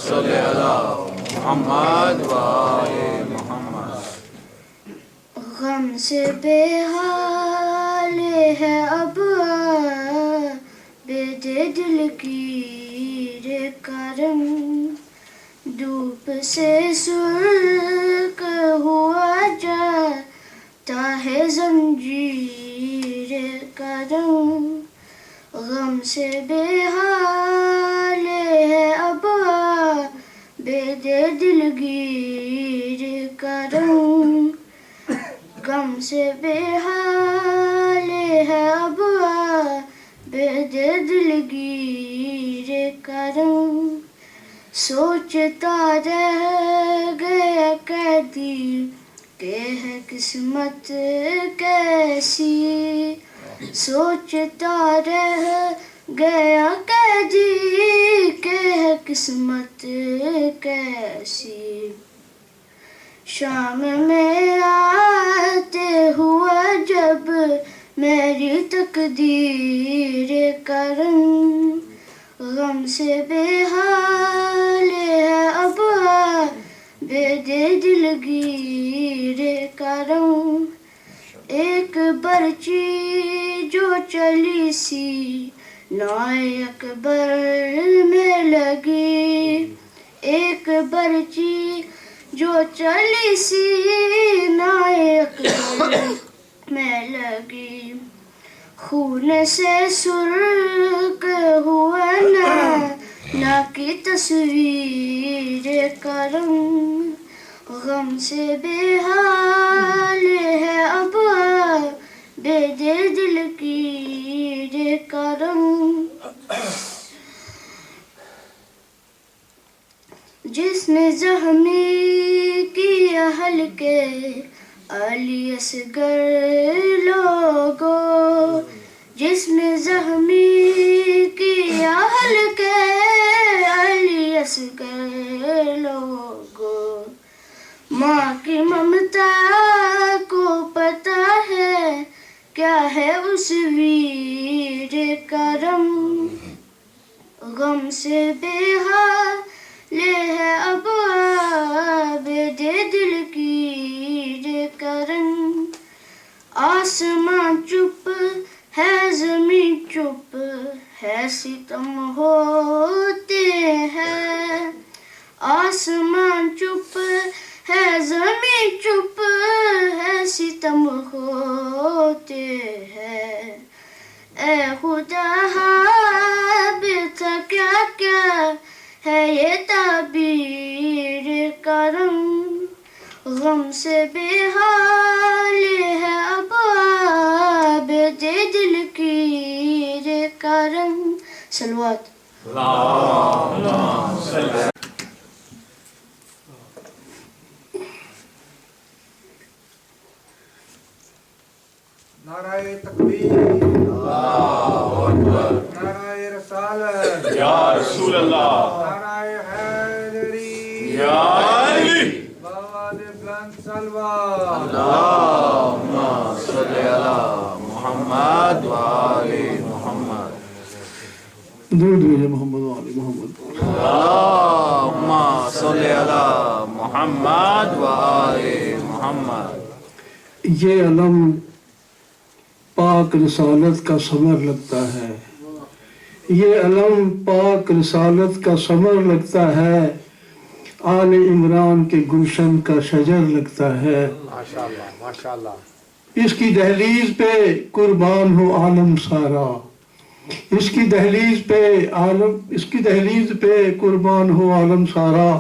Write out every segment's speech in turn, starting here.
صلی علی محمد و آل محمد۔ غم سے بے حال ہے اب بے دل کی کرم، دھوپ سے سرخ ہوا جاتا ہے زنجیر کرم، غم سے بے حال ہے اب بے دل گیر کرم، غم سے بے حال ہے اب بے دل گیر کرم، سوچتا رہ گیا قیدی کہ ہے قسمت کیسی، سوچتا رہ گیا قیدی کہ ہے قسمت کیسی، شام میں آتے ہوا جب میری تقدیر کرم، غم سے بے حال ہے اب بے دل گیر کرم، ایک برچی جو چلی سی نائے اکبر میں لگی، ایک برچی جو چلی سی نائے اکبر میں لگی، خون سے سرخ ہوا نا کی تصویر کرم، غم سے بے حال ہے اب بے دل کی کرم، جس نے زخمی کیا ہلکے علی اصغر لوگوں، جس نے زخمی کیا ہلکے علی اصغر لوگوں، ماں کی ممتا کو پتہ ہے کیا ہے اس ویر کرم، غم سے بے حال ہے اب بے دل کی کرم، آسمان چپ ہے زمین چپ ہے ستم ہوتے ہیں، آسمان چپ ہے زمین چپ ہے ستم ہوتے ہیں، اے خدا بتا کیا کیا ہے یہ تعبیر کرم، غم سے بے حال ہے اب بے دل کی کرم، صلوات۔ نعرہ تکبیر، اللہ اکبر، نعرہ رسالت، یا رسول اللہ، نعرہ حیدری، یا علی، باد بلند صلوات، اللہم صلی علی محمد و آل محمد، درود بھیجے محمد و آل محمد۔ اللہم صلی علی محمد و آل محمد۔ یہ علم پاک رسالت کا ثمر لگتا ہے، یہ علم پاک رسالت کا ثمر لگتا ہے، آل عمران کے گلشن کا شجر لگتا ہے، ماشاءاللہ ماشاءاللہ، اس کی دہلیز پہ قربان ہو عالم سارا، اس کی دہلیز پہ قربان ہو عالم سارا،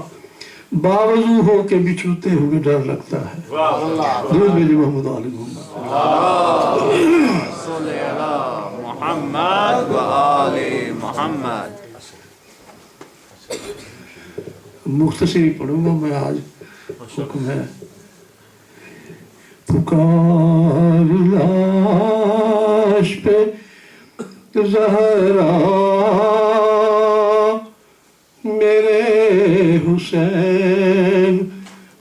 باوضو ہو کے بچھوتے ہوئے ڈر لگتا ہے، درود بھیجے محمد و آل محمد۔ صلی علی محمد و آل محمد۔ مختصری پڑھوں گا میں آج، حکم ہے۔ پکار لاش پہ زہرا میرے حسین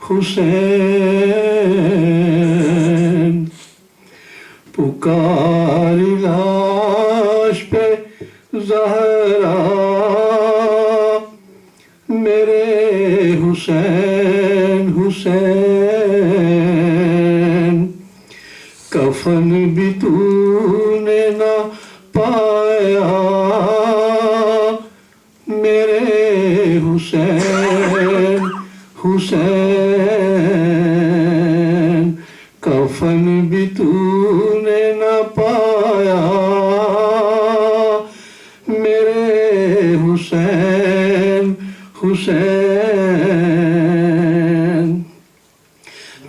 حسین، پکار لاش پہ زہرا میرے حسین حسین کفن بھی تو نے نہ پایا میرے حسین حسین کفن بھی تو نے نہ پایا میرے حسین حسین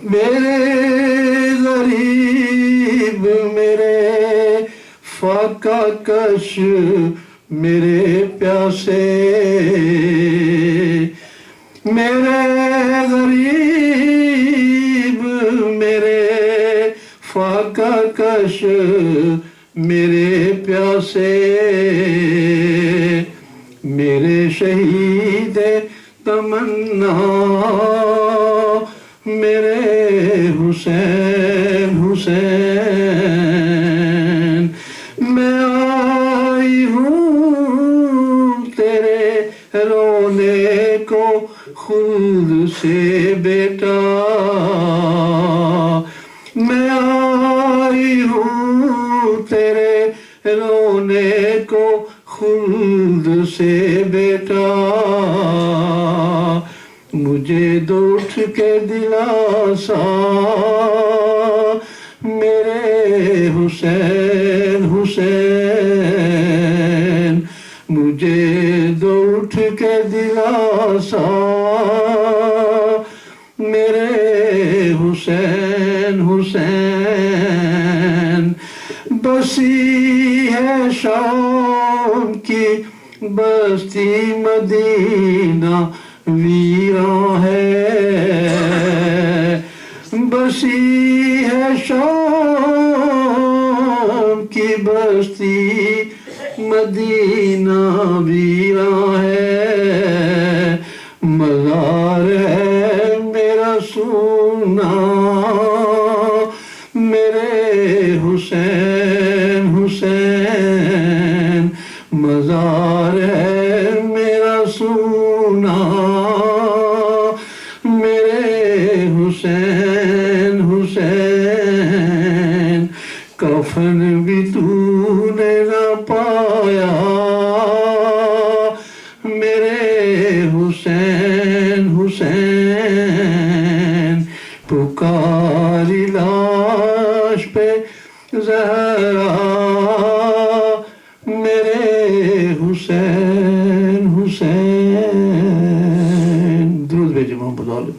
میرے غریب میرے فاقہ کش میرے پیاسے میرے غریب میرے فاقہ کش میرے پیاسے میرے شہید تمنا میرے حسین حسین میں آئی ہوں تیرے رونے کو خود سے بیٹا میں آئی ہوں تیرے رونے کو خود سے بیٹا مجھے دو اٹھ کے دلاسا میرے حسین حسین مجھے دو اٹھ کے دلاسا میرے حسین حسین بسی ہے شام کی بستی مدینہ ویراں ہے بسی ہے شام کی بستی مدینہ ویراں ہے مزار ہے میرا سونا میرے حسین حسین مزار ہے میرا سونا میرے حسین حسین کفن بھی تو نے نہ پایا میرے حسین حسین پکاری لاش پہ زہرا میرے حسین حسین درود بھیجو محمد علیہ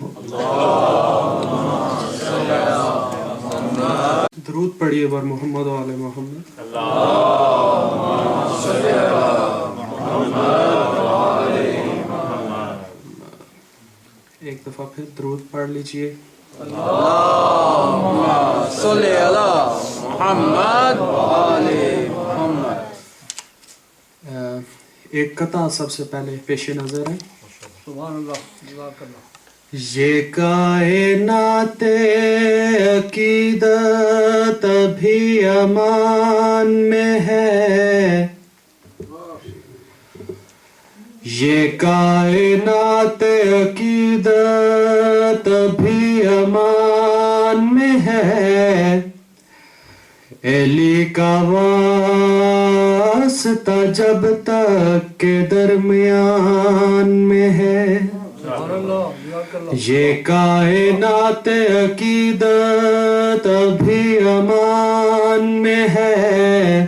درود پڑھیے بر محمد و آل محمد ایک دفعہ پھر درود پڑھ لیجئے اللہم صلی علی محمد و آل محمد ایک قطع سب سے پہلے پیش نظر ہے سبحان اللہ جزاک اللہ یہ کائنات عقیدت بھی امان میں ہے یہ کائنات عقیدت بھی امان میں ہے علی کا واسطہ جب تک کے درمیان میں ہے سبحان اللہ جزاک اللہ یہ کائنات عقیدت ابھی امان میں ہے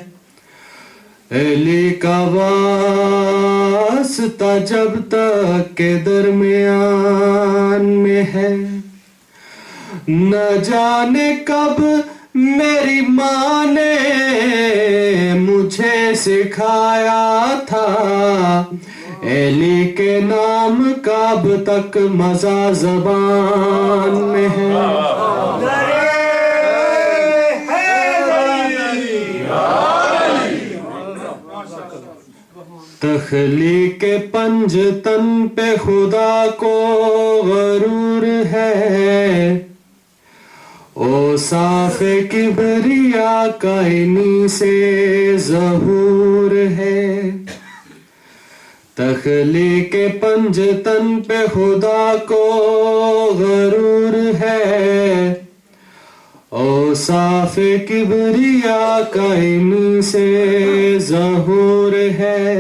علی کا واسطہ جب تک کے درمیان میں ہے نہ جانے کب میری ماں نے مجھے سکھایا تھا علی کے نام کا اب تک مزہ زبان میں ہے تخلیق پنج تن پہ خدا کو غرور ہے اوصاف کبریا کا انہی سے ظہور ہے تخلیق پنجتن پہ خدا کو غرور ہے، اوصاف کبریا کا ان سے ظہور ہے،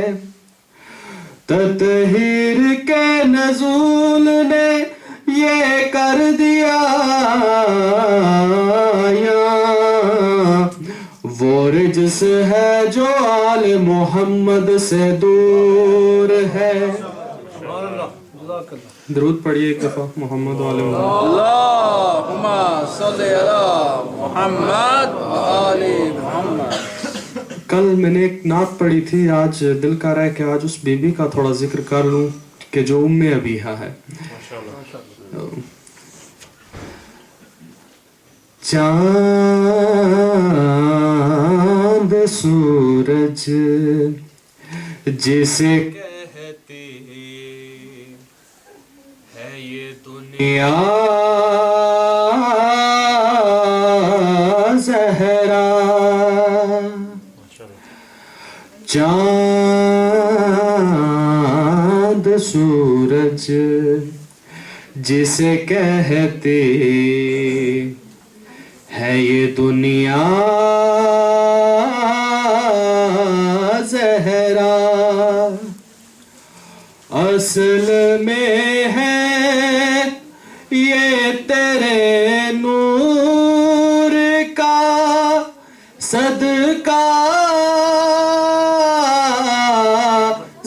تطہیر کے نزول نے یہ کر دیا وہ رجس ہے جو آل محمد سے دور ہے۔ سبحان اللہ، جزاک اللہ۔ درود پڑھیے ایک دفعہ محمد و آل محمد۔ اللہم صلی علی محمد و آل محمد۔ کل میں نے ایک نعت پڑھی تھی، آج دل کر رہا ہے کہ آج اس بی بی کا تھوڑا ذکر کر لوں کہ جو ام ابیہا ہے۔ چاند سورج جسے کہتے ہے یہ دنیا، زہرا چاند سورج جسے کہتے ہے یہ دنیا، زہرا اصل میں ہے یہ تیرے نور کا صدقہ،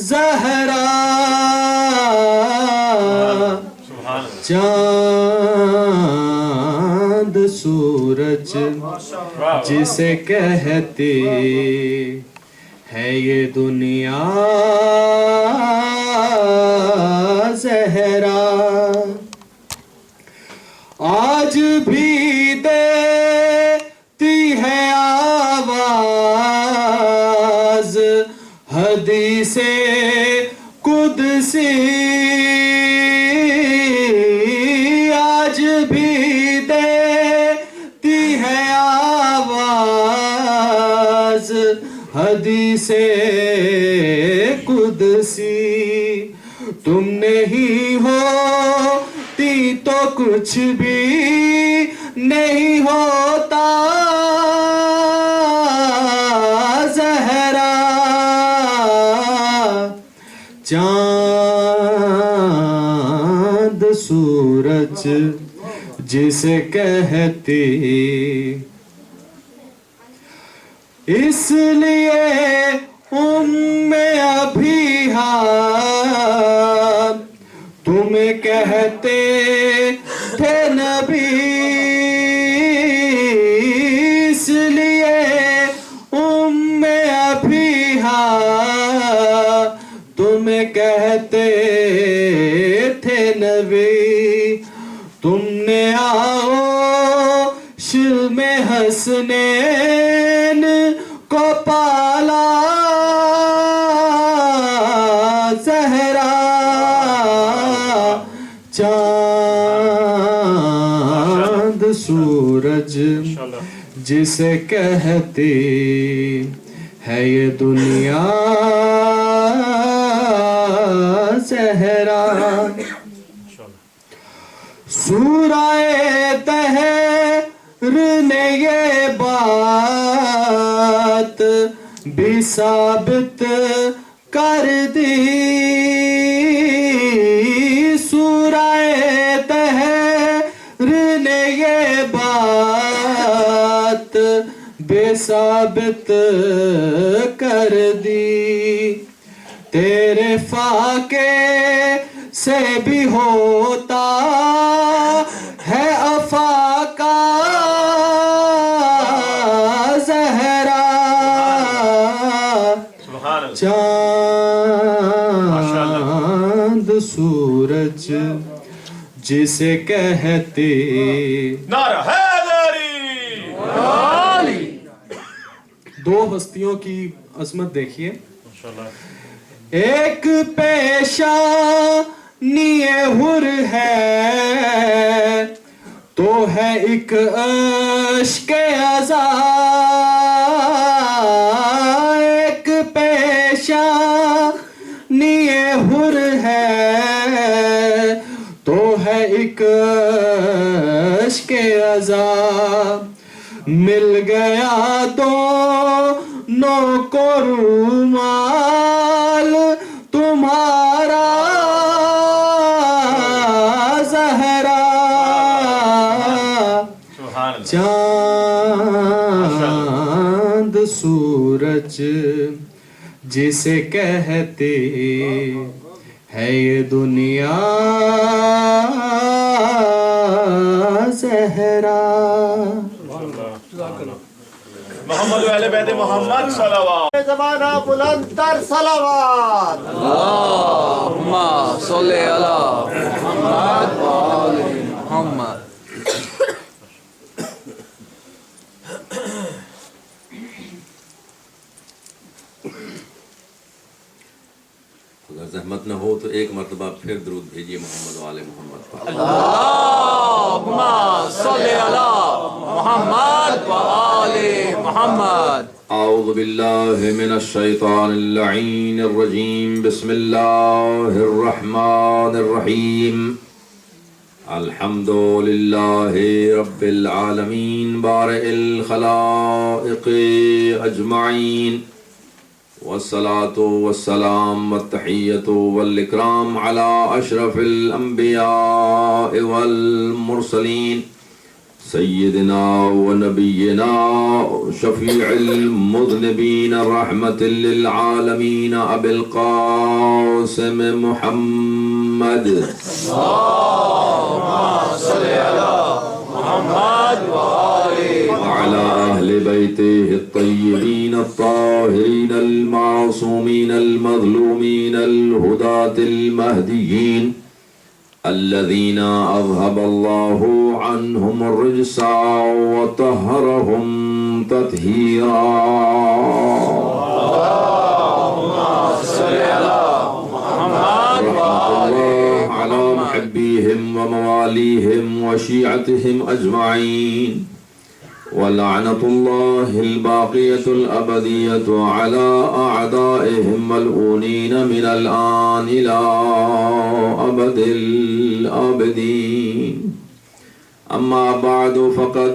زہرا چاند سورج جسے کہتے ہے یہ دنیا، زہرا آج بھی دیتی ہے آواز حدیث قدسی، آج بھی دیتی ہے آواز حدیث قدسی، تم نہیں ہوتی تو کچھ بھی نہیں ہوتا، زہرا چاند سورج جسے کہتے اس لیے ام ابیہا تمہیں کہتے تھے نبی، اس لیے ام ابیہا تمہیں کہتے تھے نبی، تم نے آغوش میں حسنین کو پالا، زہرا چاند سورج جسے کہتے ہے یہ دنیا، زہرا سورہ طہر نے یہ بات بھی ثابت کر دی، سورہ طہر نے یہ بات بھی ثابت کر دی، تیرے فاقے سے بھی ہوتا ہے افاقہ، زہرا چاند سورج جسے کہتے، نعرہ حیدری، دو ہستیوں کی عظمت دیکھیے، ایک پیشانی حر ہے تو ہے ایک عشق ازا، ایک پیشانی کشک عذاب مل گیا دونوں کو رومال تمہارا زہرا چاند سورج جسے کہتے ہے یہ دنیا زہرا. محمد و اہل بیت محمد صلوات. زمانہ بلند تر صلوات. اللہم صلی علی محمد و آل محمد. اگر زحمت نہ ہو تو ایک مرتبہ پھر درود بھیجیے محمد و آل محمد پر. اللہم صلی علی محمد و آل محمد. اعوذ باللہ من الشیطان اللعین الرجیم. بسم اللہ الرحمن الرحیم. الحمد للہ رب العالمین بارئ الخلائق اجمعین. والصلاة والسلام والتحية والإكرام على أشرف الأنبياء والمرسلين سيدنا ونبينا شفيع المذنبين رحمة للعالمين أبي القاسم محمد. اللهم صل على محمد وعلى أهل بيته الطيبين الطاهرين المعصومين المظلومين الهداة المهديين الذين أذهب الله عنهم الرجس وطهرهم تطهيرا. اللهم صل على محمد رحمة الله على محبيهم ومواليهم وشيعتهم أجمعين. ولعنة الله الباقية الأبدية على أعدائهم ملعونين من الآن إلى أبد الآبدين. أما بعد فقد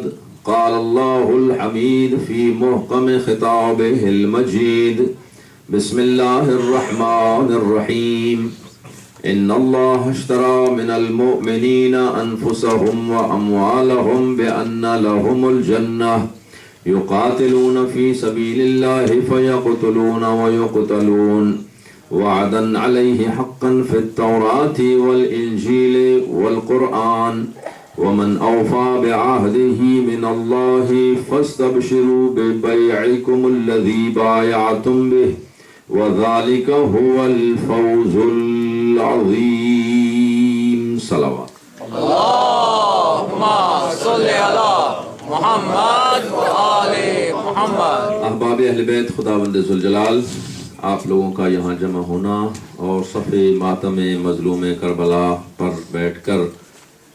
قال الله الحميد في محكم خطابه المجيد. بسم الله الرحمن الرحيم. إن الله اشترى من المؤمنين أنفسهم وأموالهم بأن لهم الجنة يقاتلون في سبيل الله فيقتلون ويقتلون وعدا عليه حقا في التوراة والإنجيل والقرآن ومن أوفى بعهده من الله فاستبشروا ببيعكم الذي بايعتم به وذلك هو الفوز العظیم. صلوات. اللهم صل على محمد و آل محمد. احباب اہل بیت خداوند ذوالجلال، آپ لوگوں کا یہاں جمع ہونا اور صف ماتم مظلوم کربلا پر بیٹھ کر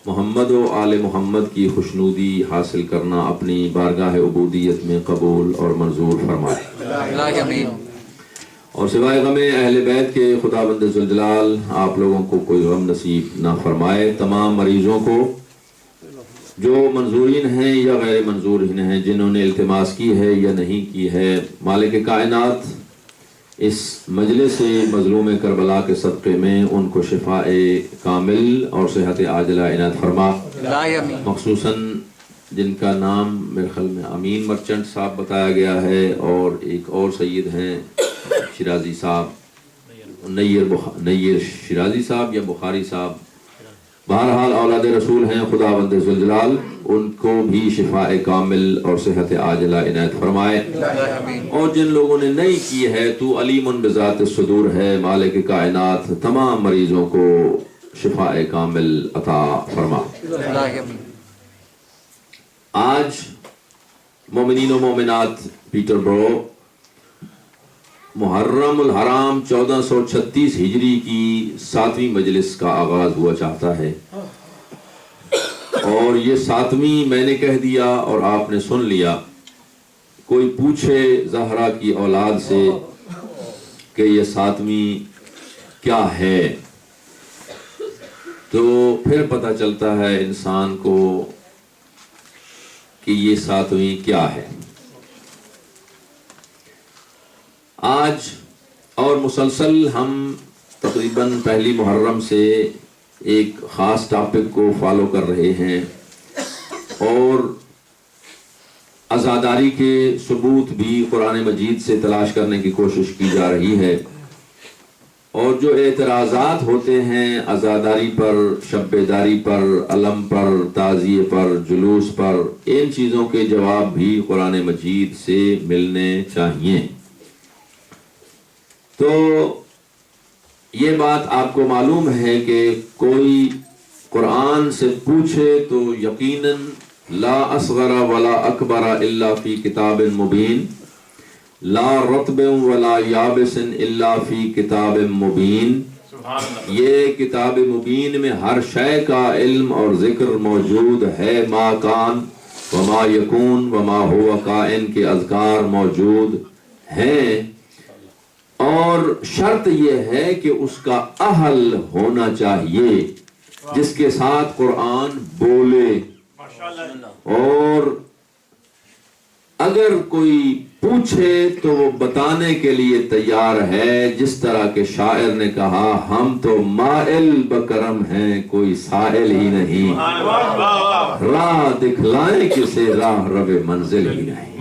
محمد و آل محمد کی خوشنودی حاصل کرنا اپنی بارگاہ عبودیت میں قبول اور منظور فرمائے. آمین. اور سوائے غم اہل بیت کے خداوند ذوالجلال آپ لوگوں کو کوئی غم نصیب نہ فرمائے. تمام مریضوں کو جو منظورین ہیں یا غیر منظورین ہیں، جنہوں نے التماس کی ہے یا نہیں کی ہے، مالک کائنات اس مجلس مظلوم کربلا کے صدقے میں ان کو شفاء کامل اور صحت عاجلہ عنایت فرما. مخصوصاً جن کا نام میرے خیال میں امین مرچنٹ صاحب بتایا گیا ہے، اور ایک اور سید ہیں شیرازی صاحب، نیر شیرازی صاحب یا بخاری صاحب، بہرحال اولاد رسول ہیں. خداوند ذوالجلال ان کو بھی شفاء کامل اور صحت عاجلہ عنایت فرمائے. اور جن لوگوں نے نہیں کی ہے، تو علیم بذات الصدور ہے، مالک کائنات تمام مریضوں کو شفاء کامل عطا فرما. آج مومنین و مومنات پیٹر برو محرم الحرام 1436 ہجری کی 7ویں مجلس کا آغاز ہوا چاہتا ہے، اور یہ 7ویں میں نے کہہ دیا اور آپ نے سن لیا. کوئی پوچھے زہرا کی اولاد سے کہ یہ 7ویں کیا ہے، تو پھر پتہ چلتا ہے انسان کو کہ یہ ساتویں کیا ہے. آج اور مسلسل ہم تقریباً پہلی محرم سے ایک خاص ٹاپک کو فالو کر رہے ہیں اور عزاداری کے ثبوت بھی قرآن مجید سے تلاش کرنے کی کوشش کی جا رہی ہے. اور جو اعتراضات ہوتے ہیں عزاداری پر، شب بیداری پر، علم پر، تعزیے پر، جلوس پر، ان چیزوں کے جواب بھی قرآن مجید سے ملنے چاہیے. تو یہ بات آپ کو معلوم ہے کہ کوئی قرآن سے پوچھے تو یقیناً لا اصغر ولا اکبر الا فی کتاب مبین، لا رطب ولا یابس الا فی کتاب مبین. یہ کتاب مبین میں ہر شے کا علم اور ذکر موجود ہے. ما کان وما یکون وما ہوا کائن کے اذکار موجود ہیں، اور شرط یہ ہے کہ اس کا اہل ہونا چاہیے جس کے ساتھ قرآن بولے. اور اگر کوئی پوچھے تو وہ بتانے کے لیے تیار ہے، جس طرح کے شاعر نے کہا ہم تو مائل بکرم ہیں کوئی سائل ہی نہیں، راہ دکھلائیں کسے راہ رب منزل ہی نہیں.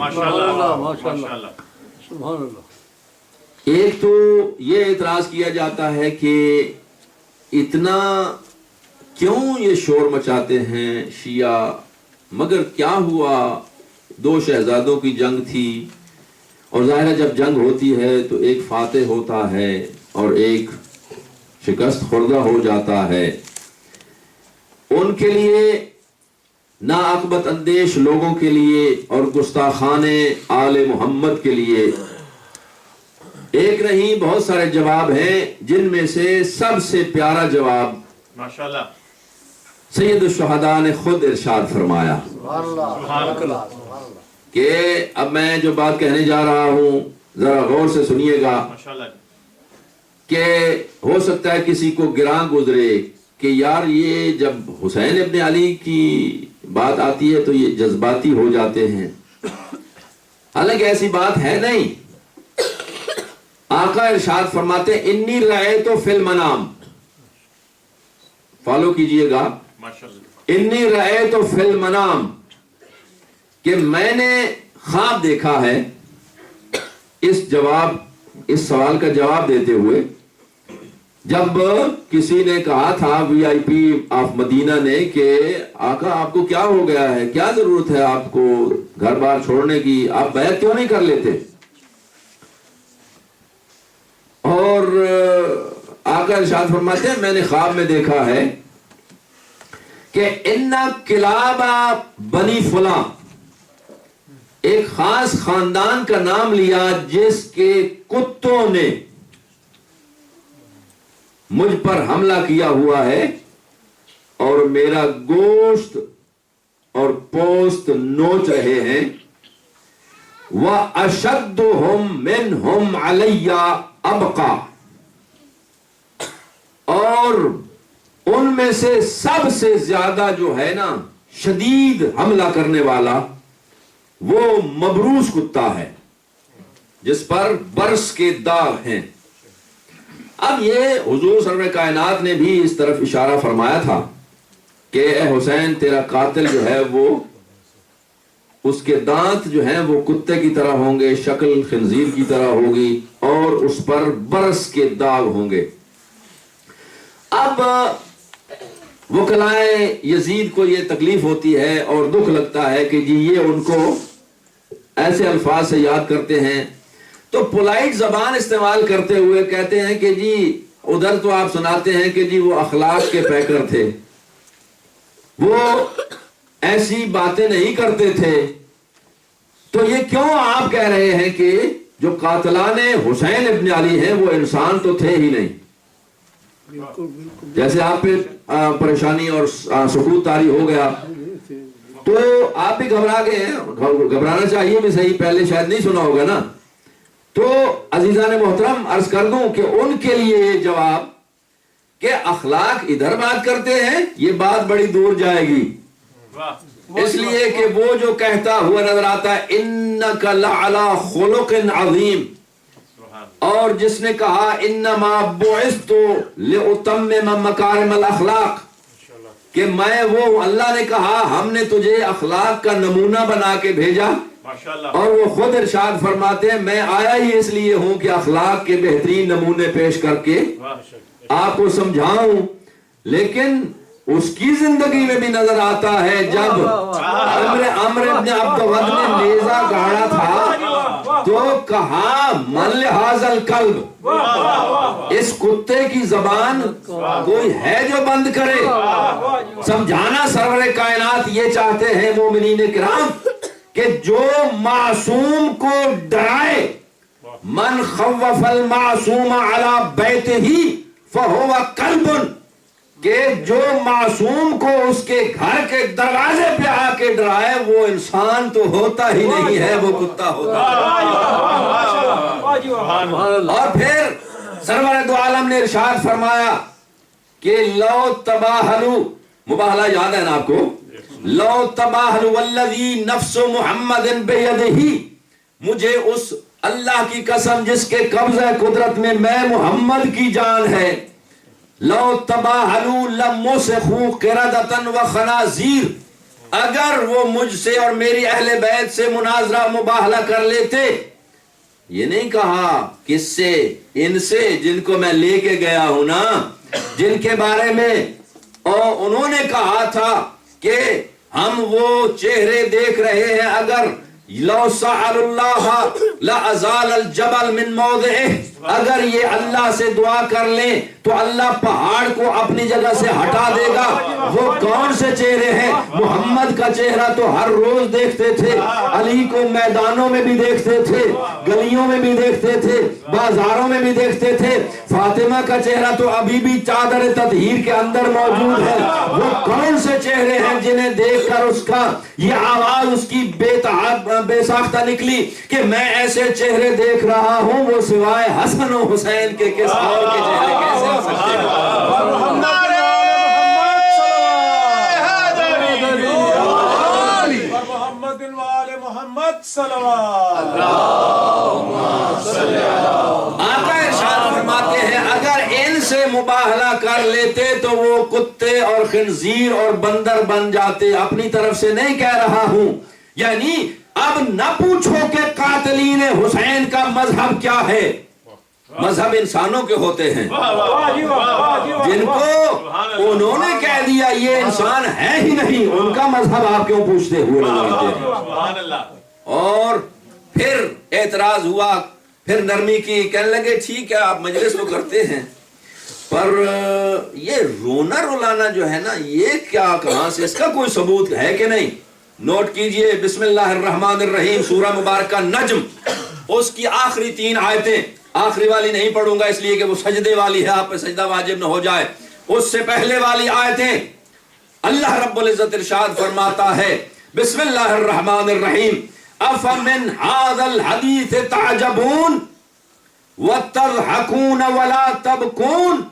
ایک تو یہ اعتراض کیا جاتا ہے کہ اتنا کیوں یہ شور مچاتے ہیں شیعہ، مگر کیا ہوا؟ 2 شہزادوں کی جنگ تھی، اور ظاہر ہے جب جنگ ہوتی ہے تو ایک فاتح ہوتا ہے اور ایک شکست خوردہ ہو جاتا ہے. ان کے لیے ناعاقبت اندیش لوگوں کے لیے اور گستاخان آل محمد کے لیے ایک نہیں بہت سارے جواب ہیں، جن میں سے سب سے پیارا جواب ماشاءاللہ سید الشہداء نے خود ارشاد فرمایا کہ اب میں جو بات کہنے جا رہا ہوں ذرا غور سے سنیے گا، کہ ہو سکتا ہے کسی کو گراں گزرے کہ یار یہ جب حسین ابن علی کی بات آتی ہے تو یہ جذباتی ہو جاتے ہیں. حالانکہ ایسی بات ہے نہیں. آقا ارشاد فرماتے انی رأیت فی المنام، فالو کیجئے گا، انی رأیت فی المنام، کہ میں نے خواب دیکھا ہے. اس سوال کا جواب دیتے ہوئے جب کسی نے کہا تھا وی آئی پی آف مدینہ نے کہ آقا آپ کو کیا ہو گیا ہے، کیا ضرورت ہے آپ کو گھر بار چھوڑنے کی، آپ بیعت کیوں نہیں کر لیتے؟ اور آقا ارشاد فرماتے ہیں میں نے خواب میں دیکھا ہے کہ ان کلاب بنی فلاں، ایک خاص خاندان کا نام لیا جس کے کتوں نے مجھ پر حملہ کیا ہوا ہے اور میرا گوشت اور پوست نوچ رہے ہیں. وَأَشَدُّهُمْ مِنْهُمْ عَلَيَّ أَبْقَى، اور ان میں سے سب سے زیادہ جو ہے نا شدید حملہ کرنے والا وہ مبروس کتا ہے جس پر برس کے داغ ہیں. اب یہ حضور سرور کائنات نے بھی اس طرف اشارہ فرمایا تھا کہ اے حسین تیرا قاتل جو ہے وہ اس کے دانت جو ہیں وہ کتے کی طرح ہوں گے، شکل خنزیر کی طرح ہوگی اور اس پر برس کے داغ ہوں گے. اب وکلائے یزید کو یہ تکلیف ہوتی ہے اور دکھ لگتا ہے کہ جی یہ ان کو ایسے الفاظ سے یاد کرتے ہیں، تو پولائٹ زبان استعمال کرتے ہوئے کہتے ہیں کہ جی ادھر تو آپ سناتے ہیں کہ جی وہ اخلاق کے پیکر تھے، وہ ایسی باتیں نہیں کرتے تھے، تو یہ کیوں آپ کہہ رہے ہیں کہ جو قاتلان حسین ابن علی ہیں وہ انسان تو تھے ہی نہیں؟ جیسے آپ پہ پریشانی اور سکوت طاری ہو گیا تو آپ بھی گھبرا گئے ہیں، گھبرانا چاہیے بھی صحیح، پہلے شاید نہیں سنا ہوگا نا. تو عزیزان محترم عرض کر دوں کہ ان کے لیے یہ جواب کہ اخلاق ادھر بات کرتے ہیں، یہ بات بڑی دور جائے گی، اس لیے کہ وہ جو کہتا ہوا نظر آتا ہے انک لعلی خلق عظیم، اور جس نے کہا انما بعثت لاتمم مکارم الاخلاق، کہ میں وہ اللہ نے کہا ہم نے تجھے اخلاق کا نمونہ بنا کے بھیجا، اور وہ خود ارشاد فرماتے ہیں میں آیا ہی اس لیے ہوں کہ اخلاق کے بہترین نمونے پیش کر کے آپ کو سمجھاؤں۔ لیکن اس کی زندگی میں بھی نظر آتا ہے جب عمر ابن عبد ود نے نیزہ گاڑا تھا تو کہا من لہذا الکلب، اس کتے کی زبان کوئی ہے جو بند کرے۔ سمجھانا سرور کائنات یہ چاہتے ہیں مومنین کرام کہ جو معصوم کو ڈرائے، من خوف المعصوم علی بیتہ فہو کلب، کہ جو معصوم کو اس کے گھر کے دروازے پہ آ کے ڈرائے وہ انسان تو ہوتا ہی نہیں ہے، وہ کتا ہوتا ہے۔ اور پھر سرور دو عالم نے ارشاد فرمایا کہ لو تباہلو، مباہلہ یاد ہے نا آپ کو، لو تباہلو والذی نفس محمد بیدہ، مجھے اس اللہ کی قسم جس کے قبضہ قدرت میں محمد کی جان ہے، لو تباہلو لمسخوا قردۃ وخنازیر، اگر وہ مجھ سے اور میری اہل بیت سے مناظرہ مباہلہ کر لیتے، یہ نہیں کہا کس سے، ان سے جن کو میں لے کے گیا ہوں نا، جن کے بارے میں اور انہوں نے کہا تھا کہ ہم وہ چہرے دیکھ رہے ہیں، اگر لو سأل اللہ لأزال الجبل من موضعہ، اگر یہ اللہ سے دعا کر لیں تو اللہ پہاڑ کو اپنی جگہ سے ہٹا دے گا۔ وہ کون سے چہرے ہیں؟ محمد کا چہرہ تو ہر روز دیکھتے تھے، علی کو میدانوں میں بھی دیکھتے تھے، گلیوں میں بھی دیکھتے تھے، بازاروں میں بھی دیکھتے تھے، فاطمہ کا چہرہ تو ابھی بھی چادر تطہیر کے اندر موجود ہے۔ وہ کون سے چہرے ہیں جنہیں دیکھ کر اس کا یہ آواز اس کی بے ساختہ نکلی کہ میں ایسے چہرے دیکھ رہا ہوں، وہ سوائے حسن و حسین کے کس اور کے چہرے کیسے ہو سکتے ہیں؟ آقا ارشاد فرماتے ہیں اگر ان سے مباہلہ کر لیتے تو وہ کتے اور خنزیر اور بندر بن جاتے۔ اپنی طرف سے نہیں کہہ رہا ہوں، یعنی اب نہ پوچھو کہ قاتلین حسین کا مذہب کیا ہے، مذہب انسانوں کے ہوتے ہیں جن کو انہوں نے کہہ دیا یہ انسان ہے ہی نہیں، ان کا مذہب آپ کیوں پوچھتے ہوئے نظر آتے ہیں؟ اور پھر اعتراض ہوا، پھر نرمی کی، کہنے لگے ٹھیک ہے آپ مجلس تو کرتے ہیں پر یہ رونا رلانا جو ہے نا یہ کیا، کہاں سے، اس کا کوئی ثبوت ہے کہ نہیں؟ نوٹ کیجئے بسم اللہ الرحمن الرحیم سورہ مبارکہ نجم، اس کی آخری 3 آیتیں، آخری والی نہیں پڑھوں گا اس لیے کہ وہ سجدے والی ہے، آپ پہ سجدہ واجب نہ ہو جائے، اس سے پہلے والی آیتیں اللہ رب العزت ارشاد فرماتا ہے بسم اللہ الرحمن الرحیم افمن هذا الحدیث تعجبون وتضحكون ولا تبكون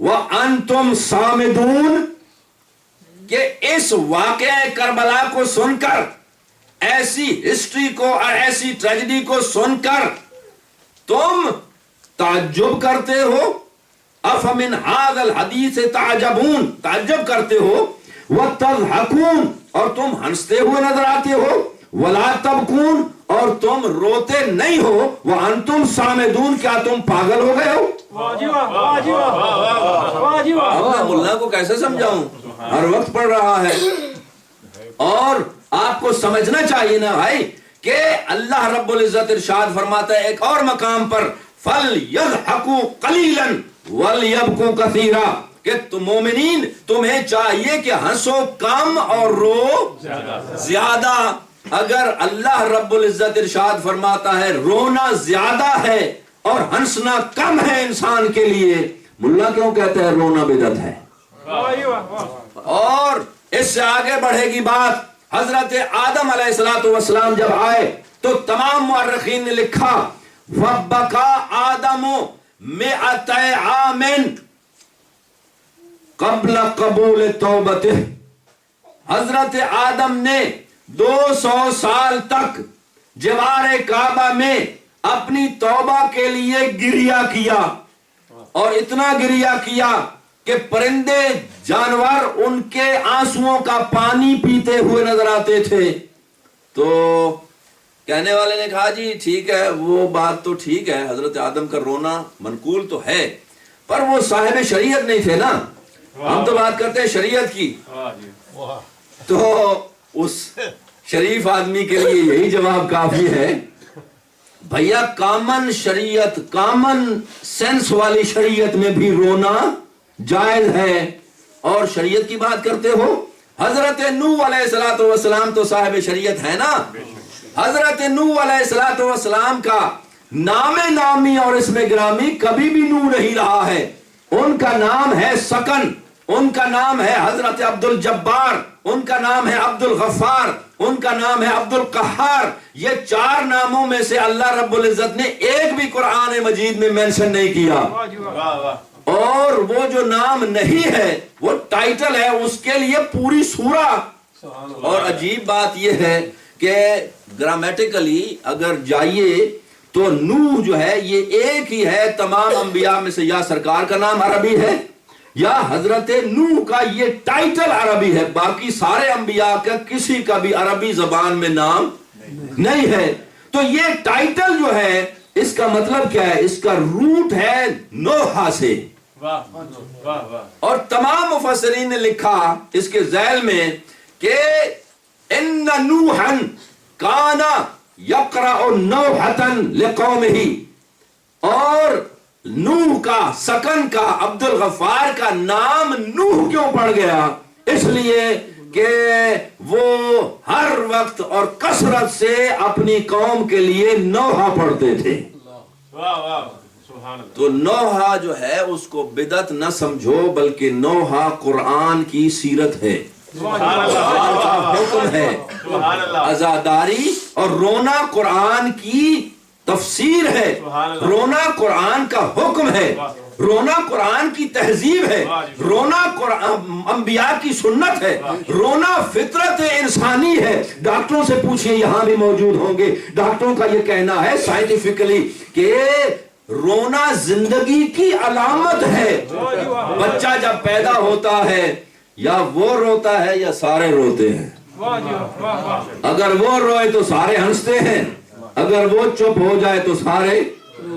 وانتم صامدون، کہ اس واقعہ کربلا کو سن کر، ایسی ہسٹری کو اور ایسی ٹریجڈی کو سن کر تم تعجب کرتے ہو، افمن هذا الحدیث تعجبون، تعجب کرتے ہو، وتضحكون، اور تم ہنستے ہوئے نظر آتے ہو، ولا تبکون، اور تم روتے نہیں ہو، وانتم صامدون، کیا تم پاگل ہو گئے ہو؟ اب میں ملا کو کیسے سمجھاؤں، ہر وقت پڑھ رہا ہے۔ اور آپ کو سمجھنا چاہیے نا بھائی کہ اللہ رب العزت ارشاد فرماتا ہے ایک اور مقام پر فَلْيَضْحَكُوا قَلِيلًا وَلْيَبْكُوا كَثِيرًا، کہ تم مومنین تمہیں چاہیے کہ ہنسو کم اور رو زیادہ۔ اگر اللہ رب العزت ارشاد فرماتا ہے رونا زیادہ ہے اور ہنسنا کم ہے انسان کے لیے، ملا کیوں کہتا ہے رونا بدعت ہے؟ اور اس سے آگے بڑھے گی بات، حضرت آدم علیہ السلام جب آئے تو تمام مورخین نے لکھا فَبَكَى آدَمُ 100 عَامٍ، قبل قبول توبته. حضرت آدم نے 200 سال تک جوار کعبہ میں اپنی توبہ کے لیے گریہ کیا، اور اتنا گریہ کیا کہ پرندے جانور ان کے آنسوؤں کا پانی پیتے ہوئے نظر آتے تھے. تو کہنے والے نے کہا جی ٹھیک ہے، وہ بات تو ٹھیک ہے، حضرت آدم کا رونا منقول تو ہے، پر وہ صاحب شریعت نہیں تھے نا، ہم تو بات کرتے ہیں شریعت کی. تو اس شریف آدمی کے لیے یہی جواب کافی ہے، بھیا کامن شریعت، کامن سینس والی شریعت میں بھی رونا جائز ہے. اور شریعت کی بات کرتے ہو، حضرت نوح علیہ السلام تو صاحب شریعت ہے نا. حضرت نوح علیہ السلام کا نام نامی اور اسم گرامی کبھی بھی نوح نہیں رہا ہے. ان کا نام ہے سکن، ان کا نام ہے حضرت عبد الجبار، ان کا نام ہے عبد الغفار، ان کا نام ہے عبد القہار. یہ 4 ناموں میں سے اللہ رب العزت نے ایک بھی قرآن مجید میں مینشن نہیں کیا. اور وہ جو نام نہیں ہے وہ ٹائٹل ہے، اس کے لیے پوری سورہ. اور عجیب بات یہ ہے کہ گرامیٹیکلی اگر جائیے تو نوح جو ہے یہ ایک ہی ہے تمام انبیاء میں سے، یا سرکار کا نام عربی ہے یا حضرت نوح کا یہ ٹائٹل عربی ہے. باقی سارے انبیاء کا کسی کا بھی عربی زبان میں نام نہیں ہے. تو یہ ٹائٹل جو ہے اس کا مطلب کیا ہے؟ اس کا روٹ ہے نوحہ سے. اور تمام مفسرین نے لکھا اس کے ذیل میں کہ ان نوحا کان یقرأ نوحۃ لقومہ، اور نوح کا، سکن کا، عبد الغفار کا نام نوح کیوں پڑ گیا؟ اس لیے کہ وہ ہر وقت اور کثرت سے اپنی قوم کے لیے نوحہ پڑھتے تھے. تو نوحہ جو ہے اس کو بدعت نہ سمجھو، بلکہ نوحہ قرآن کی سیرت ہے، قرآن کا حکم ہے. عزاداری اور رونا قرآن کی تفسیر ہے، رونا قرآن کا حکم ہے، رونا قرآن کی تہذیب ہے، رونا انبیاء کی سنت ہے، رونا فطرت انسانی ہے. ڈاکٹروں سے پوچھیں، یہاں بھی موجود ہوں گے، ڈاکٹروں کا یہ کہنا ہے سائنٹیفکلی کہ رونا زندگی کی علامت ہے. بچہ جب پیدا ہوتا ہے یا وہ روتا ہے یا سارے روتے ہیں. اگر وہ روئے تو سارے ہنستے ہیں، اگر وہ چپ ہو جائے تو سارے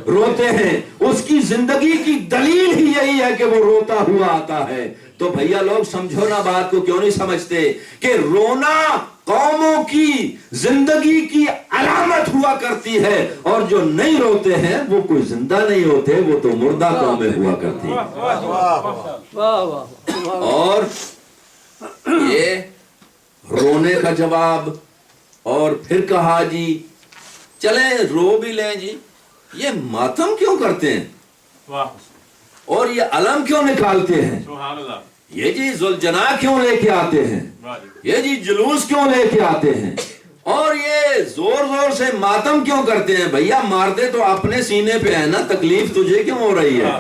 روتے ہیں. اس کی زندگی کی دلیل ہی یہی ہے کہ وہ روتا ہوا آتا ہے. تو بھیا لوگ سمجھو نا بات کو، کیوں نہیں سمجھتے کہ رونا قوموں کی زندگی کی علامت ہوا کرتی ہے، اور جو نہیں روتے ہیں وہ کوئی زندہ نہیں ہوتے، وہ تو مردہ قومیں ہوا کرتی ہیں. اور یہ رونے کا جواب. اور پھر کہا جی چلیں رو بھی لیں جی، یہ ماتم کیوں کرتے ہیں اور یہ علم کیوں نکالتے ہیں؟ یہ جی ذوالجناح کیوں لے کے آتے ہیں؟ یہ جی جلوس کیوں لے کے آتے ہیں؟ اور یہ زور زور سے ماتم کیوں کرتے ہیں؟ بھیا مارتے تو اپنے سینے پہ ہے نا، تکلیف تجھے کیوں ہو رہی ہے؟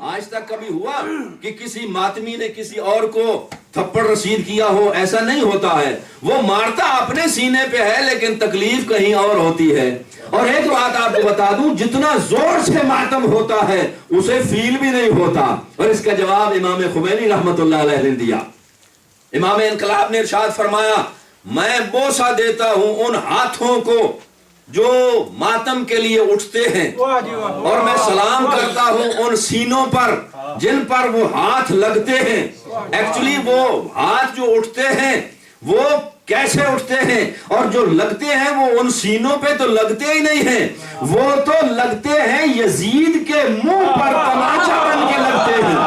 آج تک کبھی ہوا کہ کسی ماتمی نے کسی اور کو تھپڑ رسید کیا ہو؟ ایسا نہیں ہوتا ہے. وہ مارتا اپنے سینے پہ ہے لیکن تکلیف کہیں اور ہوتی ہے. اور ایک بات آپ کو بتا دوں، جتنا زور سے ماتم ہوتا ہے اسے فیل بھی نہیں ہوتا. اور اس کا جواب امام خمینی رحمت اللہ علیہ نے دیا. امام انقلاب نے ارشاد فرمایا، میں بوسہ دیتا ہوں ان ہاتھوں کو جو ماتم کے لیے اٹھتے ہیں، اور میں سلام کرتا ہوں ان سینوں پر جن پر وہ ہاتھ لگتے ہیں. ایکچولی وہ ہاتھ جو اٹھتے ہیں وہ کیسے اٹھتے ہیں، اور جو لگتے ہیں وہ ان سینوں پہ تو لگتے ہی نہیں ہیں، وہ تو لگتے ہیں یزید کے منہ پر تماچا بن کے لگتے ہیں.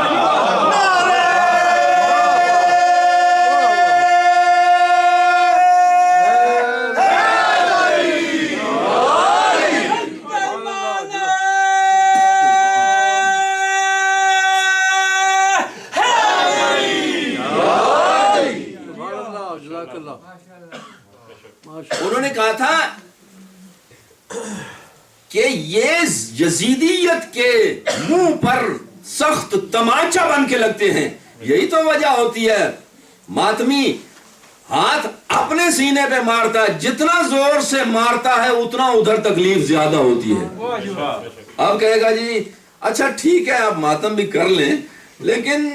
انہوں نے کہا تھا کہ یہ یزیدیت کے منہ پر سخت تماچا بن کے لگتے ہیں. یہی تو وجہ ہوتی ہے ماتمی ہاتھ اپنے سینے پہ مارتا ہے, جتنا زور سے مارتا ہے اتنا ادھر تکلیف زیادہ ہوتی ہے. اب کہے گا جی اچھا ٹھیک ہے آپ ماتم بھی کر لیں, لیکن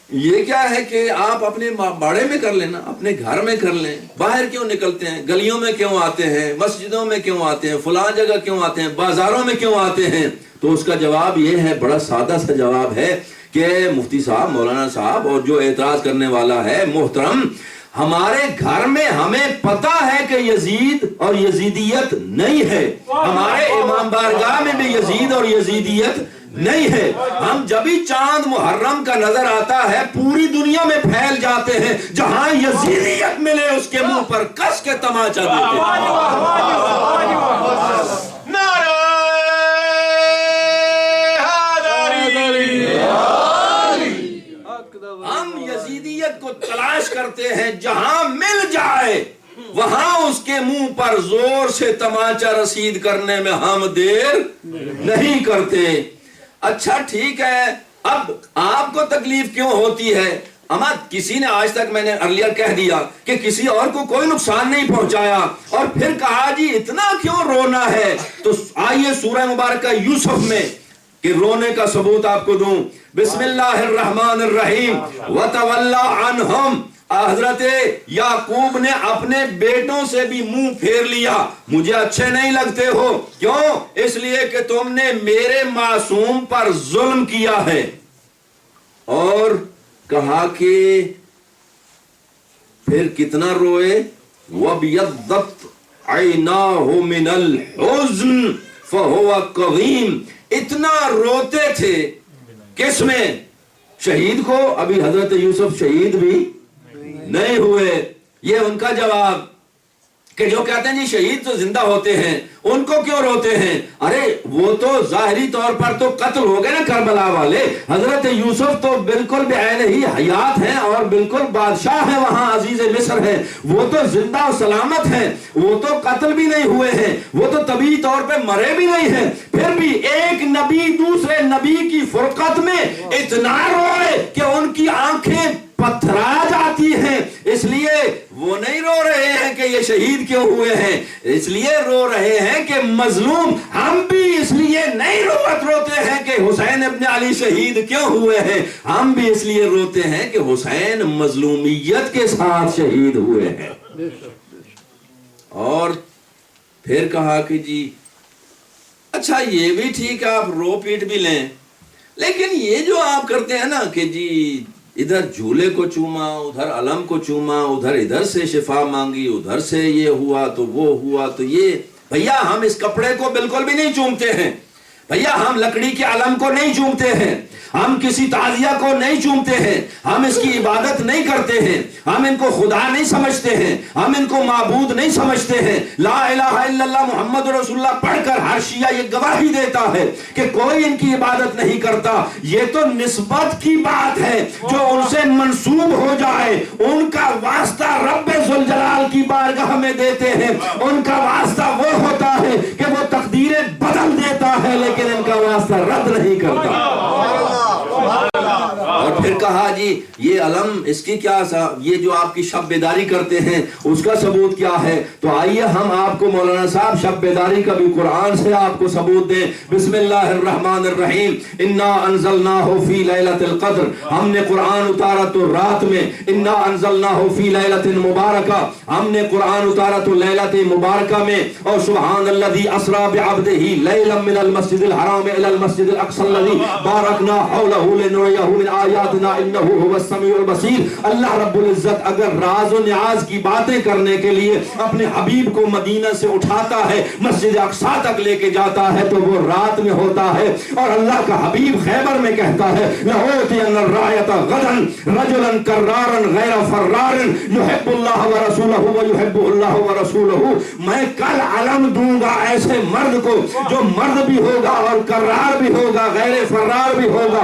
یہ کیا ہے کہ آپ اپنے باڑے میں کر لینا, اپنے گھر میں کر لیں. باہر کیوں نکلتے ہیں, گلیوں میں کیوں آتے ہیں, مسجدوں میں کیوں آتے ہیں, فلاں جگہ کیوں آتے ہیں, بازاروں میں کیوں آتے ہیں؟ تو اس کا جواب یہ ہے, بڑا سادہ سا جواب ہے کہ مفتی صاحب, مولانا صاحب اور جو اعتراض کرنے والا ہے محترم, ہمارے گھر میں ہمیں پتا ہے کہ یزید اور یزیدیت نہیں ہے, ہمارے امام بارگاہ میں بھی یزید اور یزیدیت نہیں ہے. ہم جب ہی چاند محرم کا نظر آتا ہے پوری دنیا میں پھیل جاتے ہیں, جہاں یزیدیت ملے اس کے منہ پر کس کے تماچا دیتے ہم یزیدیت کو تلاش کرتے ہیں, جہاں مل جائے وہاں اس کے منہ پر زور سے تماچا رسید کرنے میں ہم دیر نہیں کرتے. اچھا ٹھیک ہے, اب آپ کو تکلیف کیوں ہوتی ہے؟ اما کسی نے آج تک, میں نے ارلیئر کہہ دیا کہ کسی اور کو کوئی نقصان نہیں پہنچایا, اور پھر کہا جی اتنا کیوں رونا ہے. تو آئیے سورہ مبارکہ یوسف میں کہ رونے کا ثبوت آپ کو دوں. بسم اللہ الرحمن الرحیم. وَتَوَلَّا عَنْهُمْ, حضرت یعقوب نے اپنے بیٹوں سے بھی منہ پھیر لیا, مجھے اچھے نہیں لگتے ہو. کیوں؟ اس لیے کہ تم نے میرے معصوم پر ظلم کیا ہے. اور کہا کہ پھر کتنا روئے, وَبْيَضَّتْ عَيْنَاهُ مِنَ الْحُزْنِ فَهُوَ قَوِيمٌ. اتنا روتے تھے کس میں؟ شہید کو. ابھی حضرت یوسف شہید بھی نہیں ہوئے. یہ ان کا جواب کہ جو کہتے ہیں جی شہید تو زندہ ہوتے ہیں, ان کو کیوں روتے ہیں؟ ارے وہ تو ظاہری طور پر تو قتل ہو گئے نا کربلا والے. حضرت یوسف تو بالکل بعین ہی حیات ہیں اور بالکل بادشاہ ہیں, وہاں عزیز مصر ہیں, وہ تو زندہ و سلامت ہیں, وہ تو قتل بھی نہیں ہوئے ہیں, وہ تو طبیعی طور پہ مرے بھی نہیں ہیں. پھر بھی ایک نبی دوسرے نبی کی فرقت میں اتنا روئے کہ ان کی آنکھیں پتھرا جاتی ہیں. اس لیے وہ نہیں رو رہے ہیں کہ یہ شہید کیوں ہوئے ہیں, اس لیے رو رہے ہیں کہ مظلوم. ہم بھی اس لیے نہیں روتے ہیں کہ حسین ابن علی شہید کیوں ہوئے ہیں, ہم بھی اس لیے روتے ہیں کہ حسین مظلومیت کے ساتھ شہید ہوئے ہیں. اور پھر کہا کہ جی اچھا یہ بھی ٹھیک ہے آپ رو پیٹ بھی لیں, لیکن یہ جو آپ کرتے ہیں نا کہ جی ادھر جھولے کو چوما, ادھر علم کو چوما, ادھر سے شفا مانگی, ادھر سے یہ ہوا تو وہ ہوا, تو یہ بھیا ہم اس کپڑے کو بالکل بھی نہیں چومتے ہیں, بھیا ہم لکڑی کے علم کو نہیں چومتے ہیں, ہم کسی تعزیہ کو نہیں چومتے ہیں, ہم اس کی عبادت نہیں کرتے ہیں, ہم ان کو خدا نہیں سمجھتے ہیں, ہم ان کو معبود نہیں سمجھتے ہیں. لا الہ الا اللہ محمد رسول اللہ پڑھ کر ہر شیعہ یہ گواہی دیتا ہے کہ کوئی ان کی عبادت نہیں کرتا. یہ تو نسبت کی بات ہے, جو ان سے منسوب ہو جائے ان کا واسطہ رب ذوالجلال کی بارگاہ میں دیتے ہیں. ان کا واسطہ وہ ہوتا ہے کہ وہ تقدیریں بدل دیتا ہے, لیکن ان کا واسطہ رد نہیں کرتا. اور پھر کہا جی یہ علم اس کی کیا یہ جو آپ کی شب بیداری کرتے ہیں اس کا ثبوت کیا ہے؟ تو آئیے ہم آپ کو مولانا صاحب شب بیداری کا بھی قرآن سے آپ کو ثبوت دیں. بسم اللہ الرحمن الرحیم. انا انزلناہ فی لیلۃ القدر, ہم نے قرآن اتارا تو رات میں. انا انزلناہ فی لیلۃ مبارکہ, ہم نے قرآن اتارا تو لیلۃ مبارکہ میں. اور سبحان الذی اسری بعبدہ لیلا من المسجد الحرام الی المسجد الاقصی الذی بارکنا حولہ لنریہ من آیاتنا انہ هو السمیع البصیر. اللہ رب العزت اگر راز و نیاز کی باتیں کرنے کے لیے اپنے حبیب کو مدینہ سے اٹھاتا ہے, مسجد اقصی تک لے کے جاتا ہے, تو وہ رات میں ہوتا ہے. اور اللہ کا حبیب خیبر میں کہتا ہے لَأُوتِيَنَّ الرَّایَةَ غَدًا رَجُلًا كَرَّارًا غَیْرَ فَرَّارٍ يُحِبُّ اللَّهَ وَرَسُولَهُ وَيُحِبُّهُ اللَّهُ وَرَسُولُهُ. میں کل علم دوں گا ایسے مرد کو جو مرد بھی ہوگا اور کرار بھی ہوگا, غیر فرار بھی ہوگا,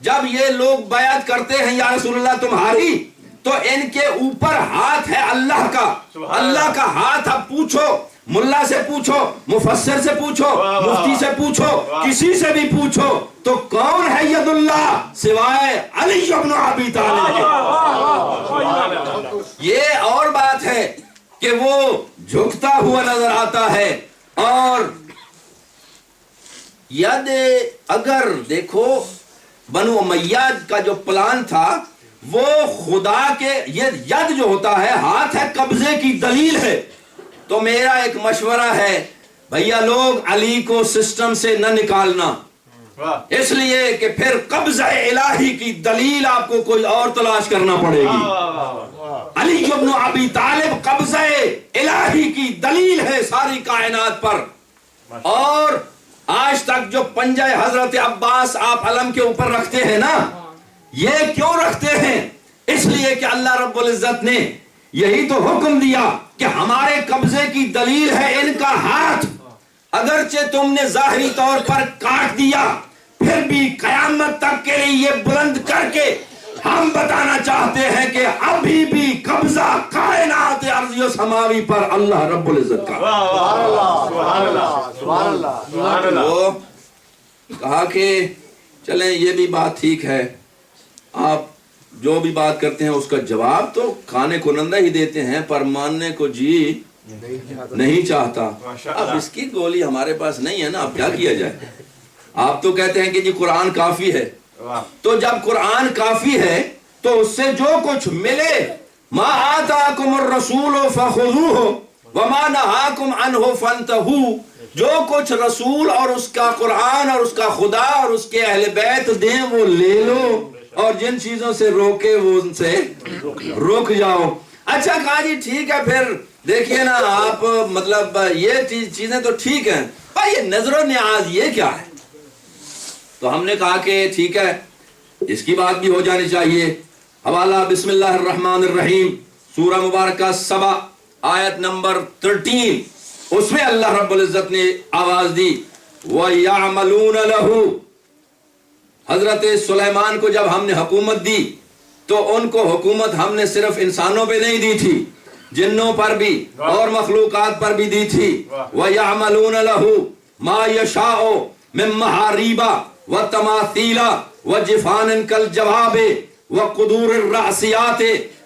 جب یہ لوگ بیعت کرتے ہیں یا رسول اللہ تمہاری، تو ان کے اوپر ہاتھ ہے اللہ کا، اللہ کا ہاتھ. اب پوچھو، ملا سے پوچھو، مفسر سے پوچھو، مفتی سے پوچھو، کسی سے بھی پوچھو، تو کون ہے ید اللہ سوائے علی ابن ابی طالب کے. یہ اور بات ہے کہ وہ جھکتا ہوا نظر آتا ہے. اور ید، اگر دیکھو بنو امیہ کا جو پلان تھا وہ خدا کے، یہ ید جو ہوتا ہے ہاتھ ہے، قبضے کی دلیل ہے. تو میرا ایک مشورہ ہے بھیا لوگ، علی کو سسٹم سے نہ نکالنا، اس لیے کہ پھر قبضہ الہی کی دلیل آپ کو کوئی اور تلاش کرنا پڑے گی. علی ابن ابی طالب قبضہ الہی کی دلیل ہے ساری کائنات پر. اور آج تک جو پنجہ حضرت عباس آپ علم کے اوپر رکھتے ہیں نا، یہ کیوں رکھتے ہیں؟ اس لیے کہ اللہ رب العزت نے یہی تو حکم دیا کہ ہمارے قبضے کی دلیل ہے ان کا ہاتھ. اگرچہ تم نے ظاہری طور پر کاٹ دیا، پھر بھی قیامت تک کے لیے یہ بلند کر کے ہم بتانا چاہتے ہیں کہ ابھی بھی قبضہ کائنات ارضی و سماوی پر اللہ رب العزت کا. وہ کہا کہ چلیں یہ بھی بات ٹھیک ہے، آپ جو بھی بات کرتے ہیں اس کا جواب تو کھانے کو نندہ ہی دیتے ہیں، پر ماننے کو جی نہیں چاہتا. اب اس کی گولی ہمارے پاس نہیں ہے نا، اب کیا کیا جائے؟ آپ تو کہتے ہیں کہ جی قرآن کافی ہے. تو جب قرآن کافی ہے تو اس سے جو کچھ ملے، ما آتاکم الرسول فخذوہ وما نہاکم عنہ فانتہوا، جو کچھ رسول اور اس کا قرآن اور اس کا خدا اور اس کے اہل بیت دیں وہ لے لو، اور جن چیزوں سے روکے وہ ان سے رک جاؤ. اچھا کہا جی ٹھیک ہے، پھر دیکھیے نا آپ، مطلب یہ چیزیں تو ٹھیک ہیں، پر یہ نظر و نیاز یہ کیا ہے؟ تو ہم نے کہا کہ ٹھیک ہے اس کی بات بھی ہو جانی چاہیے. حوالہ بسم اللہ الرحمن الرحیم، سورہ مبارکہ سبا آیت نمبر 13، اس میں اللہ رب العزت نے آواز دی وَيَعْمَلُونَ لَهُ. حضرت سلیمان کو جب ہم نے حکومت دی تو ان کو حکومت ہم نے صرف انسانوں پہ نہیں دی تھی، جنوں پر بھی اور مخلوقات پر بھی دی تھی. وَيَعْمَلُونَ لَهُ مَا يَشَاءُ مِن مَحَارِيبَ وَتَمَاثِيلَ وَجِفَانٍ كَالْجَوَابِ وَقُدُورِ الرَّاسِيَاتِ.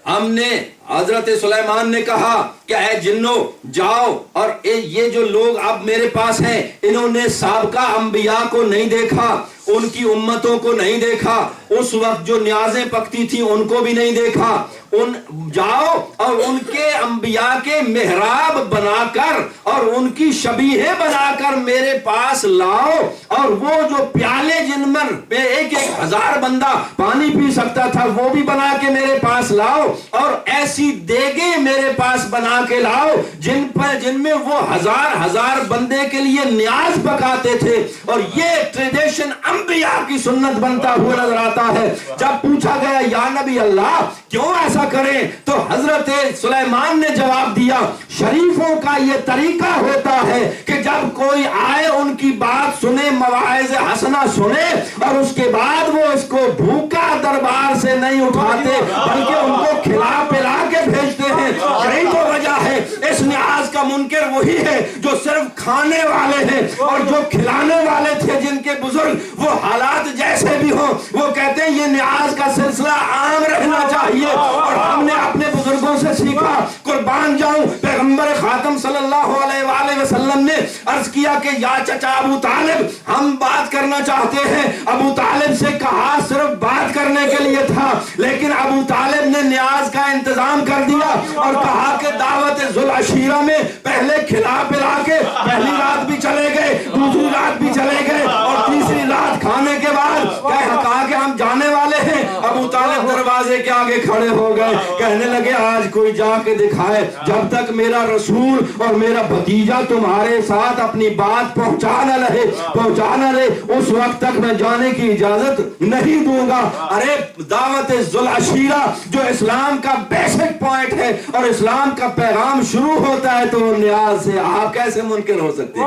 ہم نے حضرت سلیمان نے کہا کہ اے جنوں جاؤ، اور یہ جو لوگ اب میرے پاس ہیں انہوں نے سابقہ انبیاء کو نہیں دیکھا، ان کی امتوں کو نہیں دیکھا، اس وقت جو نیازیں پکتی تھی ان کو بھی نہیں دیکھا. ان جاؤ اور ان کے انبیاء کے محراب بنا کر اور ان کی شبیہیں بنا کر میرے پاس لاؤ، اور وہ جو پیالے جن میں 1,000 بندہ پانی پی سکتا تھا وہ بھی بنا کے میرے پاس لاؤ، اور ایسی دیگیں میرے پاس بنا کے لاؤ جن میں وہ 1,000 بندے کے لیے نیاز پکاتے تھے. اور یہ ٹریڈیشن انبیاء کی سنت بنتا ہوا نظر آتا ہے. جب پوچھا گیا یا نبی اللہ کیوں ایسا کریں، تو حضرت سلیمان نے جواب دیا شریفوں کا یہ طریقہ ہوتا ہے کہ جب کوئی آئے ان کی بات سنے، مواعظ حسنہ سنے، اور اس کے بعد وہ اس کو بھوکا دربار سے نہیں اٹھاتے بلکہ ان کو کھلا پلا کے بھیجتے ہیں. یہی تو وجہ ہے اس نیاز کا منکر وہی ہے جو صرف کھانے والے ہیں، اور جو کھلانے والے تھے جن کے بزرگ وہ حالات جیسے بھی ہوں وہ کہتے ہیں یہ نیاز کا سلسلہ عام رہنا چاہیے. اور ہم نے اپنے بزرگوں سے سیکھا. قربان جاؤں پیغمبر خاتم صلی اللہ علیہ وآلہ وسلم نے عرض کیا کہ یا چچا ابو طالب ہم بات کرنا چاہتے ہیں. ابو طالب سے کہا صرف بات کرنے کے لیے تھا، لیکن ابو طالب نے نیاز کا انتظام کر دیا اور کہا کہ دعوت ذوالعشیرہ میں پہلے کھلا پلا کے پہلی رات بھی چلے گئے، دوسری رات بھی چلے گئے، اور تیسری رات کھانے کے بعد کہا کہ ہم جانے والے ہیں. ابو طالب دروازے کے آگے کھڑے ہو گئے، کہنے لگے آج کوئی جا کے دکھائے، جب تک میرا رسول اور میرا بھتیجا تمہارے ساتھ اپنی بات پہنچا نہ رہے اس وقت تک میں جانے کی اجازت نہیں دوں گا. ارے دعوت ذوالعشیرہ جو اسلام کا بیسک پوائنٹ ہے اور اسلام کا پیغام شروع ہوتا ہے تو وہ نیاز سے آپ کیسے منکر ہو سکتے ہیں؟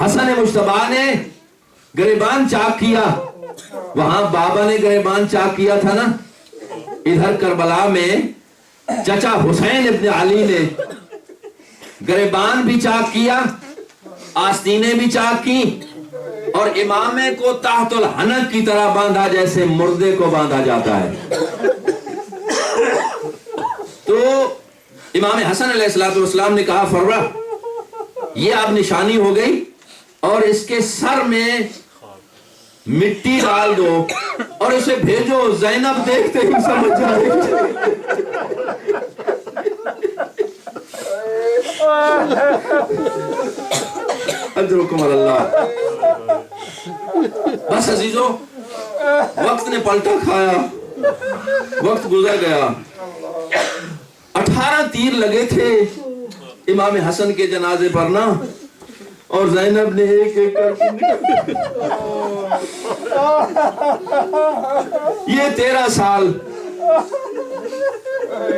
حسن مجتبی نے گریبان چاک کیا. وہاں بابا نے گریبان چاک کیا تھا نا, ادھر کربلا میں چچا حسین ابن علی نے گریبان بھی چاک کیا, آستینیں بھی چاک کی, اور امامے کو تحت الحنک کی طرح باندھا جیسے مردے کو باندھا جاتا ہے. تو امام حسن علیہ السلام نے کہا فروا یہ اب نشانی ہو گئی, اور اس کے سر میں مٹی ڈال دو اور اسے بھیجو, زینب دیکھتے ہی سمجھ جائے گی. اجرکم اللہ. بس عزیزو, وقت نے پلٹا کھایا, وقت گزر گیا. 18 تیر لگے تھے امام حسن کے جنازے پر نا, اور زینب نے ایک ایک کر یہ 13 سال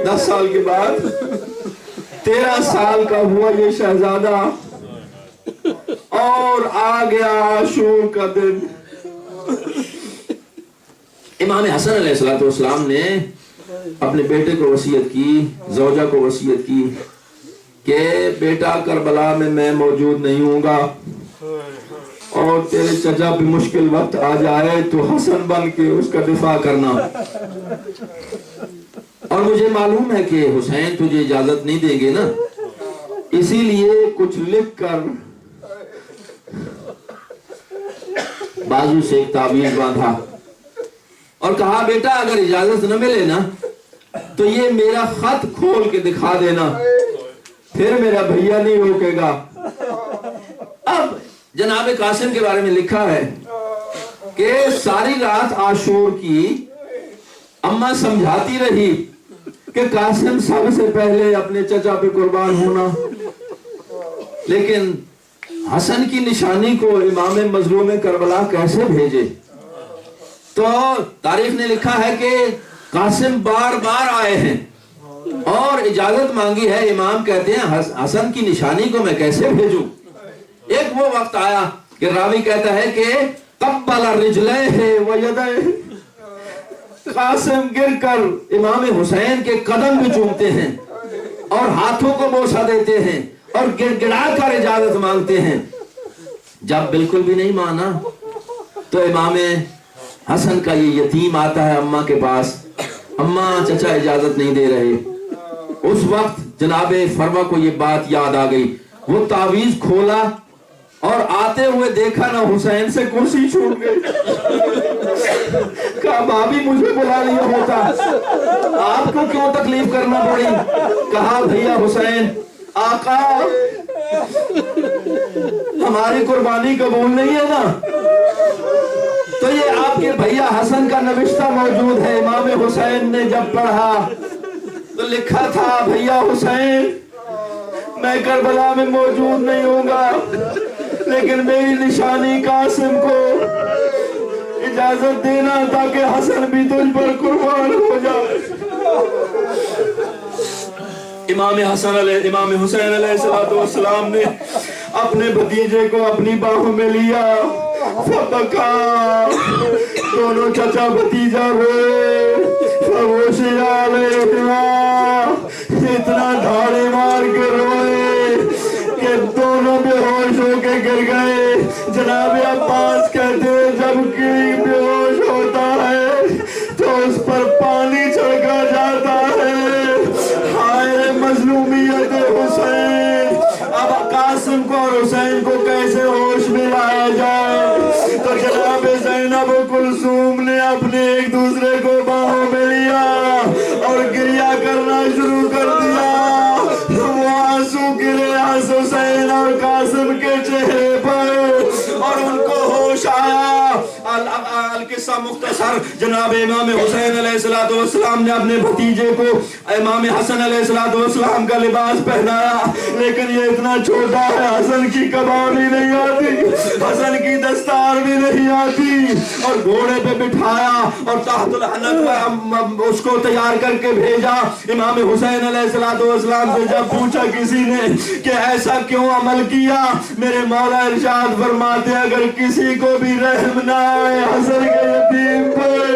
10 سال کے بعد 13 سال کا ہوا یہ شہزادہ, اور آ گیا عاشور کا دن. امام حسن علیہ السلام نے اپنے بیٹے کو وصیت کی, زوجہ کو وصیت کی کہ بیٹا کربلا میں موجود نہیں ہوں گا, اور تیرے چچا پہ مشکل وقت آ جائے تو حسن بن کے اس کا دفاع کرنا. اور مجھے معلوم ہے کہ حسین تجھے اجازت نہیں دیں گے نا, اسی لیے کچھ لکھ کر بازو سے ایک تعویذ باندھا اور کہا بیٹا اگر اجازت نہ ملے نا تو یہ میرا خط کھول کے دکھا دینا, پھر میرا بھیا نہیں روکے گا. اب جناب قاسم کے بارے میں لکھا ہے کہ ساری رات عاشور کی اماں سمجھاتی رہی کہ قاسم سب سے پہلے اپنے چچا پہ قربان ہونا, لیکن حسن کی نشانی کو امام مظلوم کربلا کیسے بھیجے. تو تاریخ نے لکھا ہے کہ قاسم بار بار آئے ہیں اور اجازت مانگی ہے. امام کہتے ہیں حسن کی نشانی کو میں کیسے بھیجوں. ایک وہ وقت آیا کہ راوی کہتا ہے کہ قبل رجلیہ ویدیہ, قاسم گر کر امام حسین کے قدم بھی چومتے ہیں اور ہاتھوں کو بوسہ دیتے ہیں اور گڑ گڑا کر اجازت مانگتے ہیں. جب بالکل بھی نہیں مانا تو امام حسن کا یہ یتیم آتا ہے اماں کے پاس, اماں چچا اجازت نہیں دے رہے. اس وقت جناب فروا کو یہ بات یاد آ گئی, وہ تعویذ کھولا اور آتے ہوئے دیکھا نا حسین سے کرسی چھوٹ گئی. کہا بھابھی مجھے بلا لیا ہوتا, آپ کو کیوں تکلیف کرنا پڑی. کہا بھیا حسین آقا ہماری قربانی قبول نہیں ہے نا. تو یہ آپ کے بھیا حسن کا نوشتہ موجود ہے. امام حسین نے جب پڑھا تو لکھا تھا بھیا حسین میں کربلا میں موجود نہیں ہوں گا, لیکن میری نشانی قاسم کو اجازت دینا تاکہ حسن بھی تجھ پر قربان ہو جائے. امام حسین علیہ السلام نے اپنے بھتیجے کو اپنی باہوں میں لیا, فبکا, دونوں چچا بھتیجا روئے, فوشی علیہما, اتنا دھاڑے مار کے روئے کہ دونوں بے ہوش ہو کے گر گئے. جناب عباس کہتے جب کوئی بے ہوش ہوتا ہے تو اس پر پانی چھڑکا جاتا ہے. ہائے مظلومیت حسین, اب قاسم کو اور حسین کو کیسے ہوش میں لایا جائے. تو جناب زینب و کلثوم نے اپنے ایک دوسرے کو باہوں میں لیا اور گریا کرنا شروع کر دیا. وہ آنسو گرے حسین اور قاسم کے چہرے پر اور ان کو ہوش آیا. القصہ مختصر جناب امام حسین علیہ السلام نے اپنے بھتیجے کو امام حسن علیہ السلام کا لباس پہنایا، لیکن یہ اتنا چھوٹا ہے، حسن کی کباب بھی نہیں آتی، حسن کی دستار بھی نہیں آتی، اور گھوڑے پہ بٹھایا اور تحت الحلق اس کو تیار کر کے بھیجا۔ امام حسین علیہ السلام سے جب پوچھا کسی نے کہ ایسا کیوں عمل کیا، میرے مولا ارشاد فرماتے اگر کسی کو بھی رحم نہ آئے حسن کے یتیم پر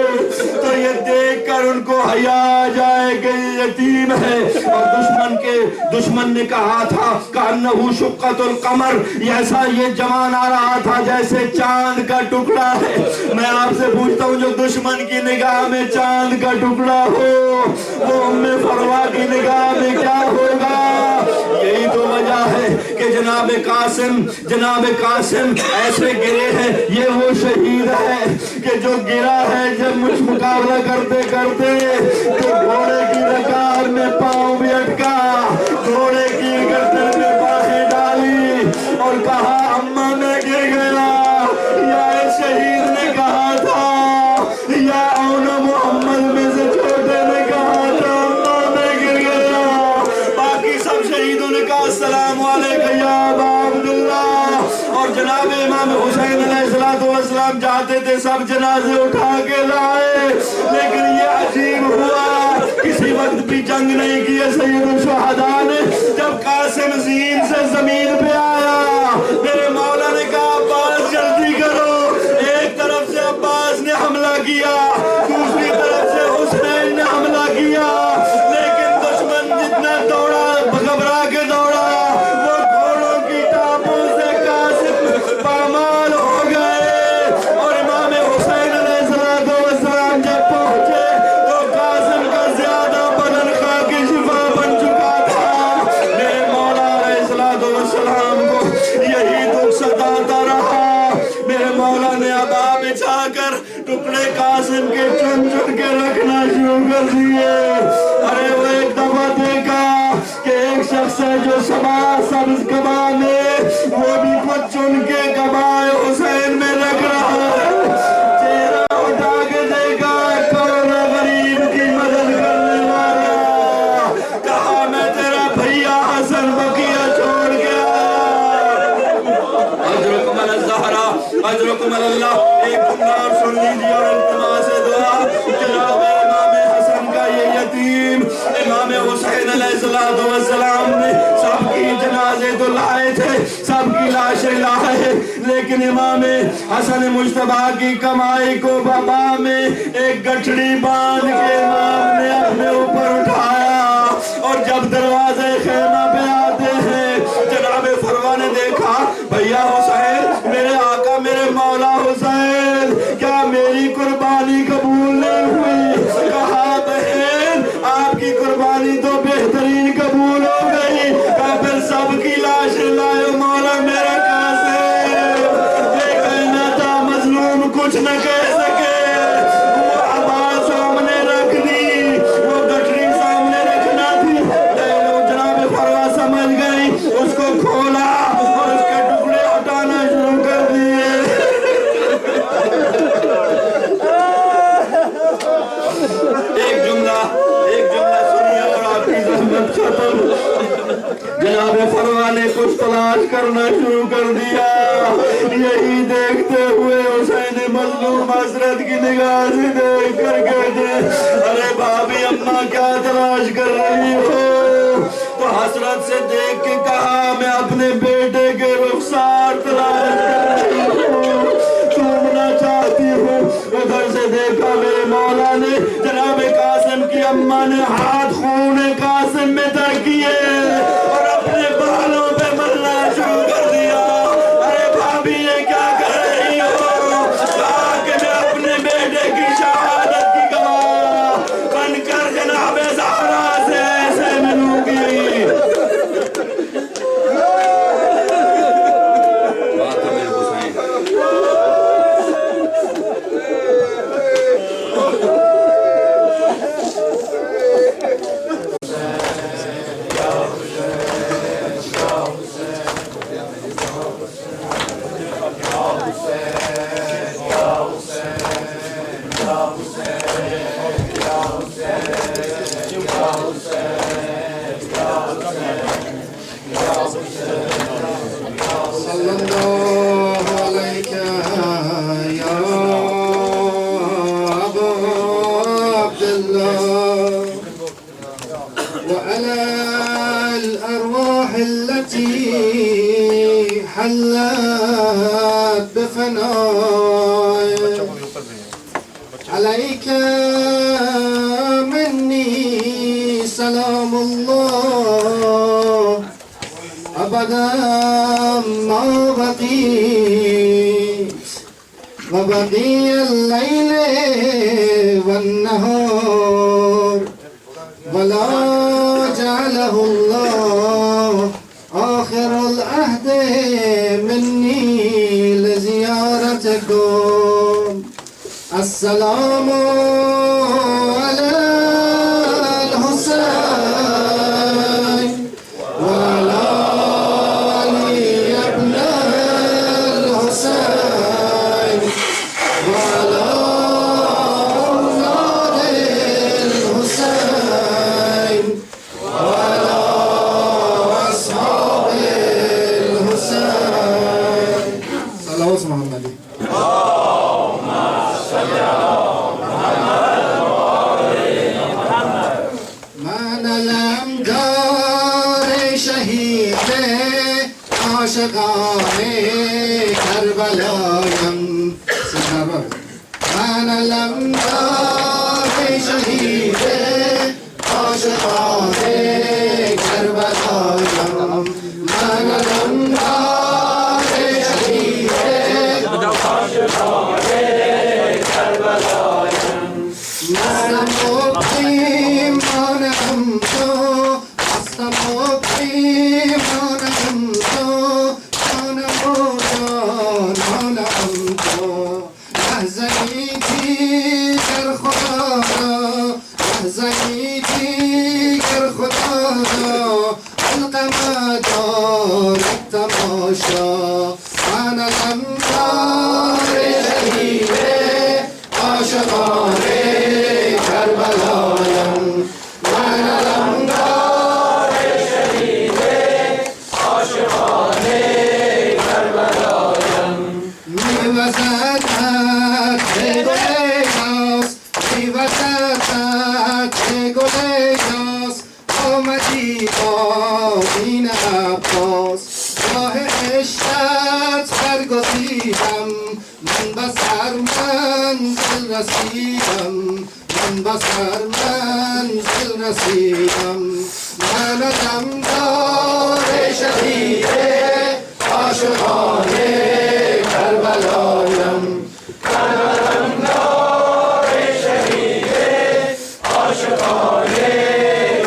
تو یہ دیکھ کر ان کو حیا آ جائے کہ یہ یتیم ہے۔ اور دشمن نے کہا تھا کأنہ شقۃ القمر، ایسا یہ جوان آ رہا تھا جیسے چاند کا ٹکڑا ہے۔ میں آپ سے پوچھتا ہوں جو دشمن کی نگاہ میں چاند کا ٹکڑا ہو وہ ام فروا کی نگاہ میں کیا ہوگا؟ یہی تو وجہ ہے کہ جناب قاسم ایسے گرے ہیں۔ یہ وہ شہید ہے کہ جو گرا ہے جب مجھ مقابلہ کرتے کرتے تو گھوڑے کی رکاب میں پاؤں بھی اٹکا، گھوڑے کی گردن میں باہیں ڈالی اور کہا اماں میں گر گیا۔ یا شہید نے کہا تھا، یا اون محمد میں سے چھوٹے نے کہا تھا اماں میں گر گیا۔ باقی سب شہیدوں نے کہا السلام علیکم یا ابا عبداللہ۔ اور جناب امام حسین علیہ السلام جاتے تھے سب جنازے اٹھا کے لائے، لیکن یہ عجیب ہوا کسی وقت بھی جنگ نہیں کی ہے سید الشہداء نے۔ جب قاسم زین سے زمین پہ آیا میرے مولا نے کہا عباس جلدی کرو۔ ایک طرف سے عباس نے حملہ کیا، دوسری طرف سے حسین نے حملہ کیا، لیکن دشمن جتنا دوڑا گھبرا کے دوڑا وہ گھوڑوں کی ٹاپوں سے قاسم پامال ہو گئے۔ اور امام حسین علیہ السلام جب پہنچے تو قاسم کا زیادہ بدن خاک شفا بن چکا تھا۔ میرے مولا علیہ السلام کو یہی دکھ ستاتا رہا۔ میرے مولا نے ابا بچھا کر ٹکڑے قاسم کے چن چن کے رکھنا شروع کر دیے۔ ارے وہ ایک دفعہ دیکھا کہ ایک شخص ہے جو سبز کبا میں وہ بھی کچھ چن کے کبائے حسین میں رکھ رہا ہے۔ چہرہ اٹھا کے دیکھا کون غریب کی مدد کرنے والا، کہا میں تیرا بھیا حسن بقیہ چھوڑ گیا۔ اجرکم علی الزہرا اجرکم علی اللہ۔ ایک جملہ اور سن لیجیے اور التماس دعا۔ جناب امام حسن کا یہ یتیم امام حسین علیہ السلام نے سب کی جنازے تو لائے تھے، سب کی لاشیں لائے، لیکن امام حسن مجتبیٰ کی کمائی کو بابا میں ایک گٹھڑی باندھ کے امام نے اپنے اوپر اٹھایا۔ اور جب دروازے خیمہ پہ آتے ہیں جناب فروا نے دیکھا بھیا حسین، میرے آقا میرے مولا حسین، کیا میری قربانی قبول نہیں ہوئی؟ کہا بہن آپ کی قربانی تو بہترین قبول ہو گئی۔ کہا پھر سب کی لاشیں لائے مولا میرا قاسم۔ یہ کہنا تھا مظلوم کچھ نہ کہہ سکے، وہ آواز سامنے رکھ دی، وہ گٹھڑی سامنے رکھنا تھی، لیکن جناب فروا سمجھ گئی، اس کو کھولا اور اس کے ٹکڑے ہٹانا شروع کر دیے۔ ایک جملہ سنیے اور آپ کی زحمت ختم۔ جناب فروا نے کچھ تلاش کرنا شروع کر دیا۔ یہی دیکھتے ہوئے حسین مظلوم حضرت کی نگاہ سے دیکھ کر کہتے ارے بھابی اماں کیا تلاش کر رہی ہو؟ تو حسرت سے دیکھ کے کہا میں اپنے بیٹے کے رخسار تلاش کر رہی ہوں، چومنا چاہتی ہوں۔ ادھر سے دیکھا میرے مولا نے جناب قاسم کی اماں نے ہاتھ خون قاسم میں تر کیے اور اپنے بالوں پہ ملنا شروع کر دیا۔ ارے بھابی یہ کیا کر رہی ہو؟ کہا کہ میں اپنے بیٹے کی شہادت کی گواہ بن کر جناب زہرا سے ایسے ملوں گی۔ الروح التي حلت بفنائك عليك مني سلام الله أبدا ما بقيت وبقي الليل والنهار ولا جعله الله آخر العهد مني لزيارتكم السلام على الحسين وعلى علي ابن الحسين وعلى أولاد الحسين وعلى أصحاب الحسين صلى الله محمد. من علمدار شهید عاشقان کربلایم من علمدار شهید عاشقان کربلایم من علمدار شهید عاشقان کربلایم من مقیم مانم تو مستم مقیم مانم تو جانم و جانانم تو لحظه ای دیگر خدا را لحظه ای دیگر خدا را حلقم دارد تماشا من علمدار شهید عاشقان کربلایم من علمدار شهید عاشقان کربلایم میوزد گل یاس میوزد گل یاس آمدی با دین عباس راه عشقت برگزیدم من بسر منزل رسیدم من بسر منزل رسیدم من علمدار شهید عاشقان کربلایم من علمدار شهید عاشقان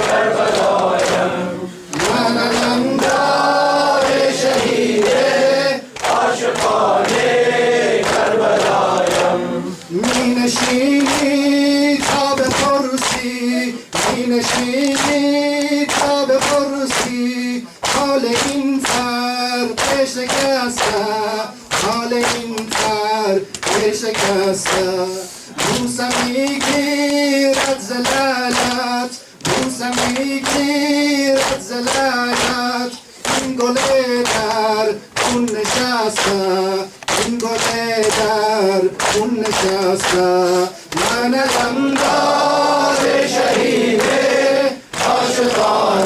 کربلایم من علمدار شهید عاشقان کربلایم می نشینی تا بپرسی می نشینی تا بپرسی حال این فرد شکسته حال این فرد شکسته بوسه میگیرد زلالت بوسه میگیرد زلالت این گل در خون نشسته این گل در خون نشسته من علمدار شهید عاشقان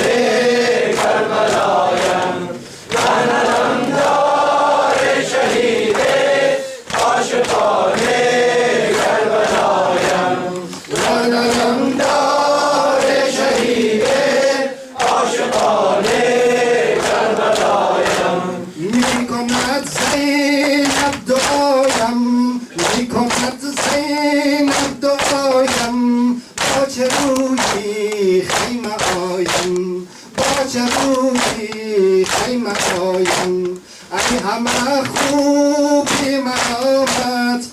کربلایم من علمدار شهید عاشقان کربلایم من علمدار شهید عاشقان کربلایم میکند زینب دعایم میکند زینب دعایم با چه روی خیمه آیم با چه روی خیمه آیم ای همه خوبی ملامت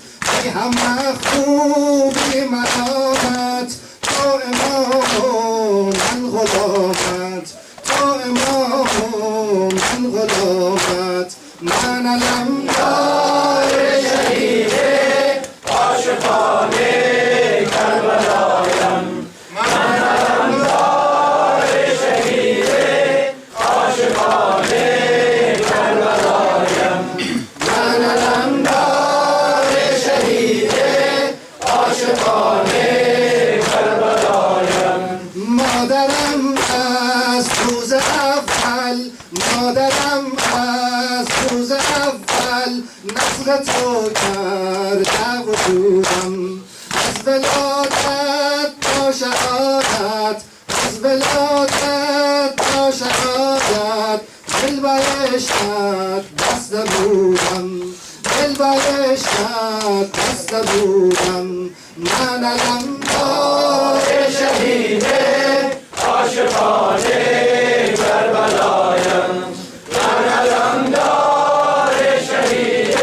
ای همه خوبی ملامت تو امام من غلامت تو امام من غلامت من علمدار شهید عاشقان کربلایم من علمدار شهید عاشقان کربلایم من علمدار شهید عاشقان کربلایم مادرم از روز اول مادرم از روز اول نسل تو کرده وجودم. از ولادت تا شهادت، از ولادت تا شهادت دل برشتت بسته بودم، دل برشتت بسته بودم. من علمدار شهید عاشقان کربلایم، من علمدار شهید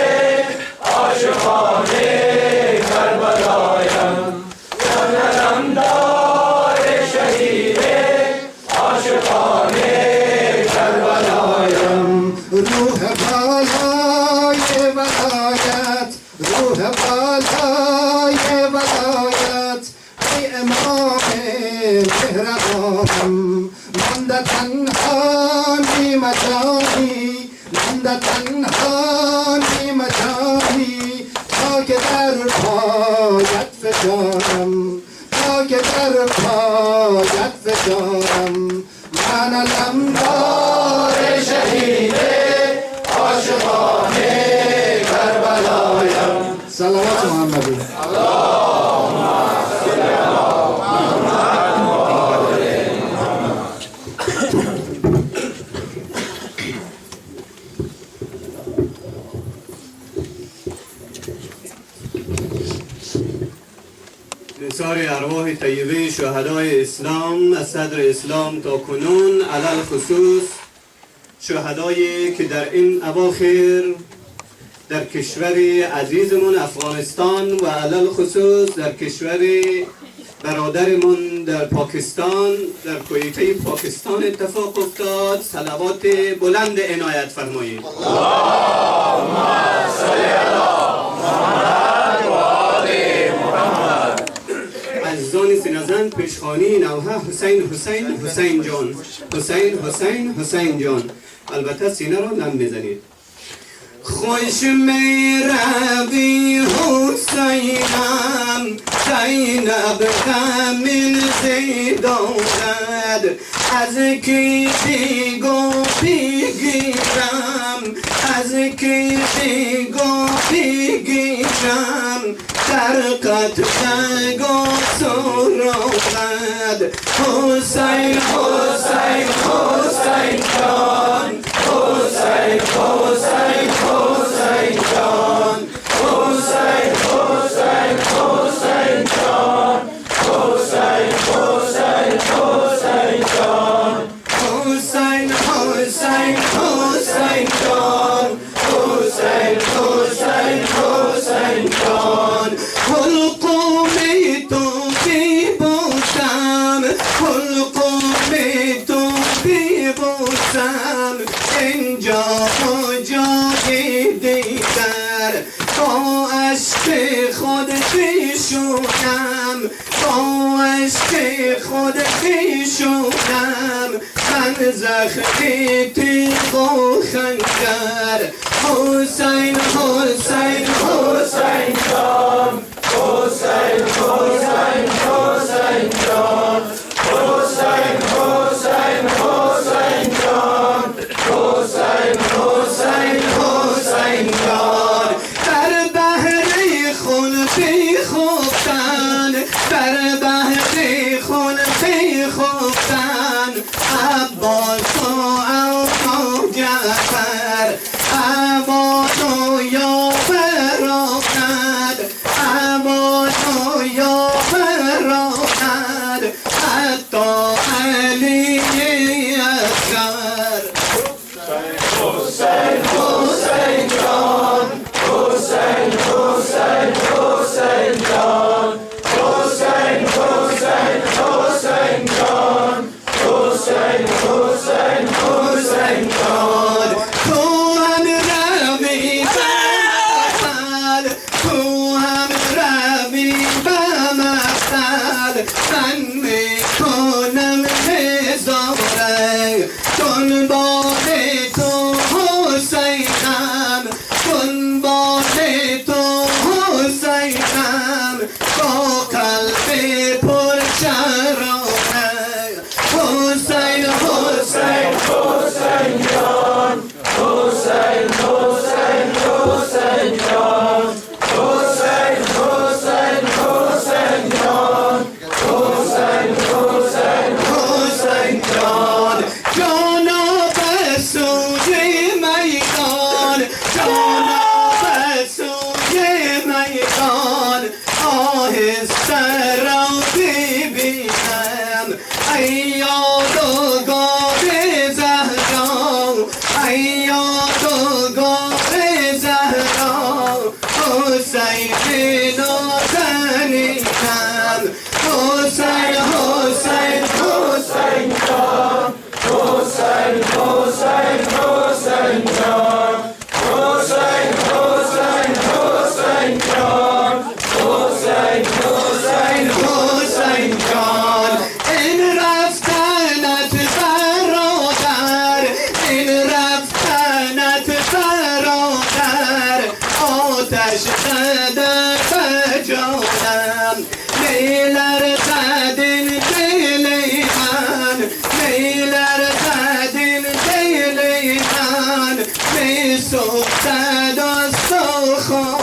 عاشقان کربلایم، من علمدار شهید عاشقان کربلایم. روح بالای ولایت، روح بالای ولایت ای امام مهربانم. من تنها نیمه جانی، من تنها نیمه جانی تا که در پایت فشانم، تا که در پایت فشانم. من علمدار شهید عاشقان کربلایم. صلوات محمدی. نثار ارواح طیبه شهدای اسلام از صدر اسلام تا کنون، علل خصوص شهدایی که در این اواخر در کشور عزیزمون افغانستان و علل خصوص در کشور برادرمون در پاکستان، در کویته پاکستان اتفاق افتاد. صلوات بلند عنایت فرمایید. اللهم صل علی محمد و آل محمد. عزیزان سینازند پیشخوانی نوحه حسین حسین حسین جان، حسین حسین حسین جان. البته سینه رو نم بزنید. خوش می روی حسینم، زینب غمین زیداند، از کی دیگو بگیرم، از کی دیگو بگیرم، در قطع گو سراغد. حسین حسین حسین جان، حسین حسین حسین جان، حسین حسین حسین جان، حسین حسین حسین جان، حسین حسین حسین جان، حسین حسین حسین جان. حلقومی تو بیبوسم، حلقومی تو بیبوسم، اینجا جای دیگر با عشق خود بشونم، با عشق خود بشونم، من زخمی تیغ و خنجر. حسین حسین حسین جان، حسین حسین حسین جان، حسین حسین حسین جان، حسین حسین حسین جان. در بحر خون بخفتن، در بحر خون بخفتن، عباس و عمو جعفر، عباس و یاور آمد، عباس و یاور آمد، حتی علی اصغر. حسین حسین جان، حسین حسین حسین جان، حسین حسین حسین جان، حسین حسین حسین جان. تو هم روی بمثل، تو هم روی بمثل، من میکنم هزاره دنبال تو حسینم، دنبال تو حسینم، با قلب پر شراره. حسین حسین حسین سوختد استخوانم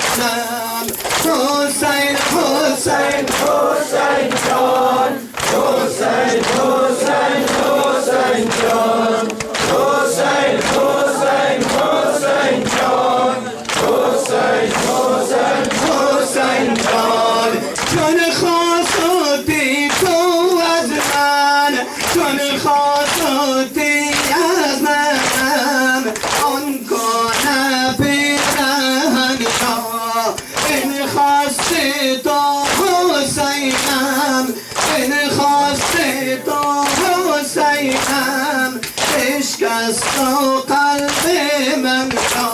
حسین حسین حسین جان حسین حسین حسین جان حسین حسین حسین جان حسین حسین حسین جان چون خواستی تو از من چون خواستی از من آن کنه پیرهن را این خواستی تو حسینم این خواستی تو حسینم عشق است و قلب من را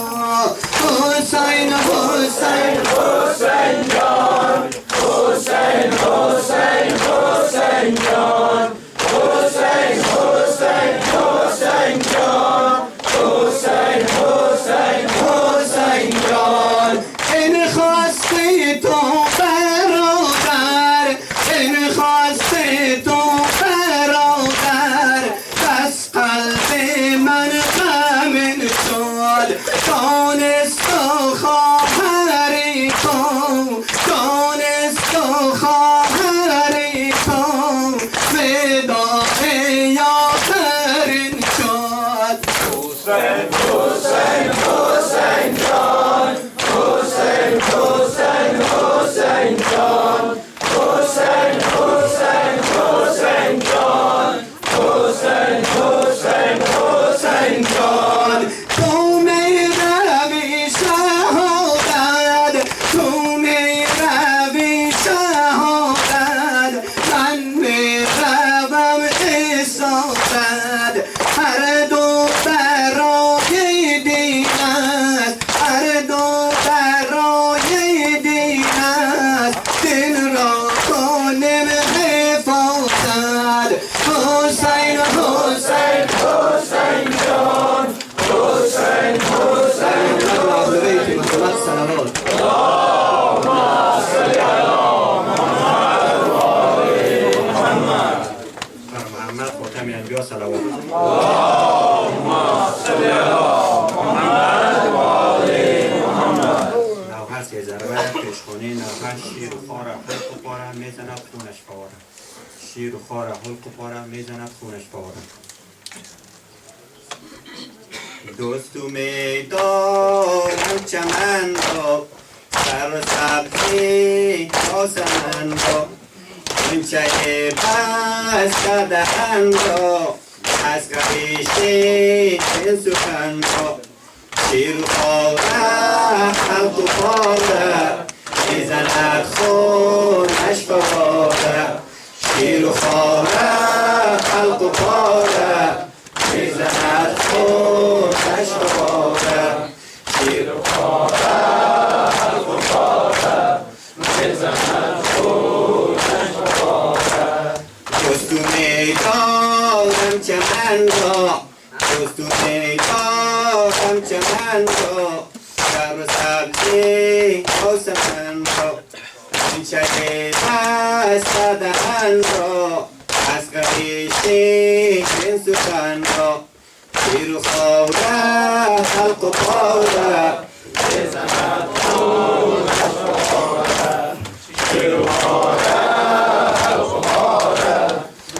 حسین حسین حسین جان حسین حسین حسین جان حسین حسین حسین جان حسین حسین حسین جان این خواستی تو برادر این خواستی تو برادر بس قلب من غمین شد دانست و خواهری تو دانست و خواهری تو فدای آخرین شد حسین حسین حسین جان حسین حسین حسین جان حسین حسین حسین جان حسین حسین حسین جان تو میروی شهادت تو میروی شهادت من میروم اسارت هر دو برای دین است هر دو برای دین است دین را کنیم حفاظت حسین حسین حسین جان حسین حسین محمد خاتم انبیا صلوات نوحه سه ضربه پیشخانه نوحه شیر و خار حلق و پاره میزند خونش پاره شیر و خار حلق و پاره میزند خونش پاره دوستو میدارم چمن را سر و سبزی آسمن را منچه بس کردن را از قریشی این سخن را شیر و خاره خلق و پاره میزند خونش پاره شیر و خاره خلق و پاره میزند خونش پاره شیر و خاره خلق و پاره میزند خونش پاره دوستو میدارم چمن را دوستو میدارم چمن را سر و سبزی آسمن را این چه دست دهن را از قریشی این سخن را شیر و خاره خلق و پاره میزند خونش پاره شیر و خاره خلق و پاره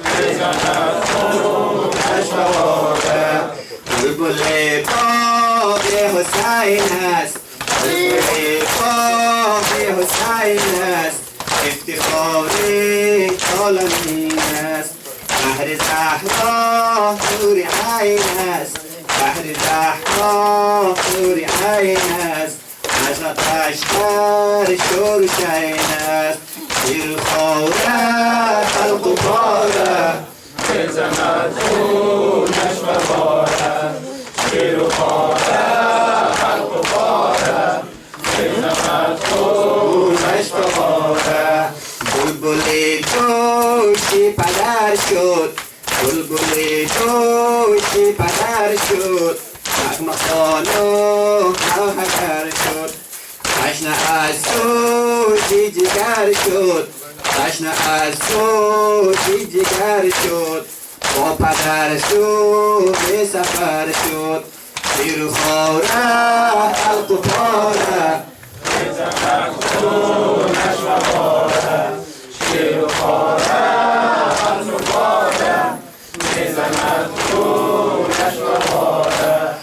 میزند خونش پاره بلبل باغ حسین است بلبل باغ حسین است افتخار عالمین است بحر زهرا نور عین است بحر زهرا نور عین است نشاطش در شور شین است شیر خواره خلق و پاره میزند خونش بباره شیر و خاره خلق و پاره میزند خونش بباره بلبل جوشی پدر شد بلبل جوشی پدر شد مخمخانو نوحکر شد تشنه از سوزی جگر شد تشنه از سوزی جگر شد با پدر سوی سفر شد شیر خواره حلق پاره خونش و باره شیر و خاره حلق و باره میزند خونش و باره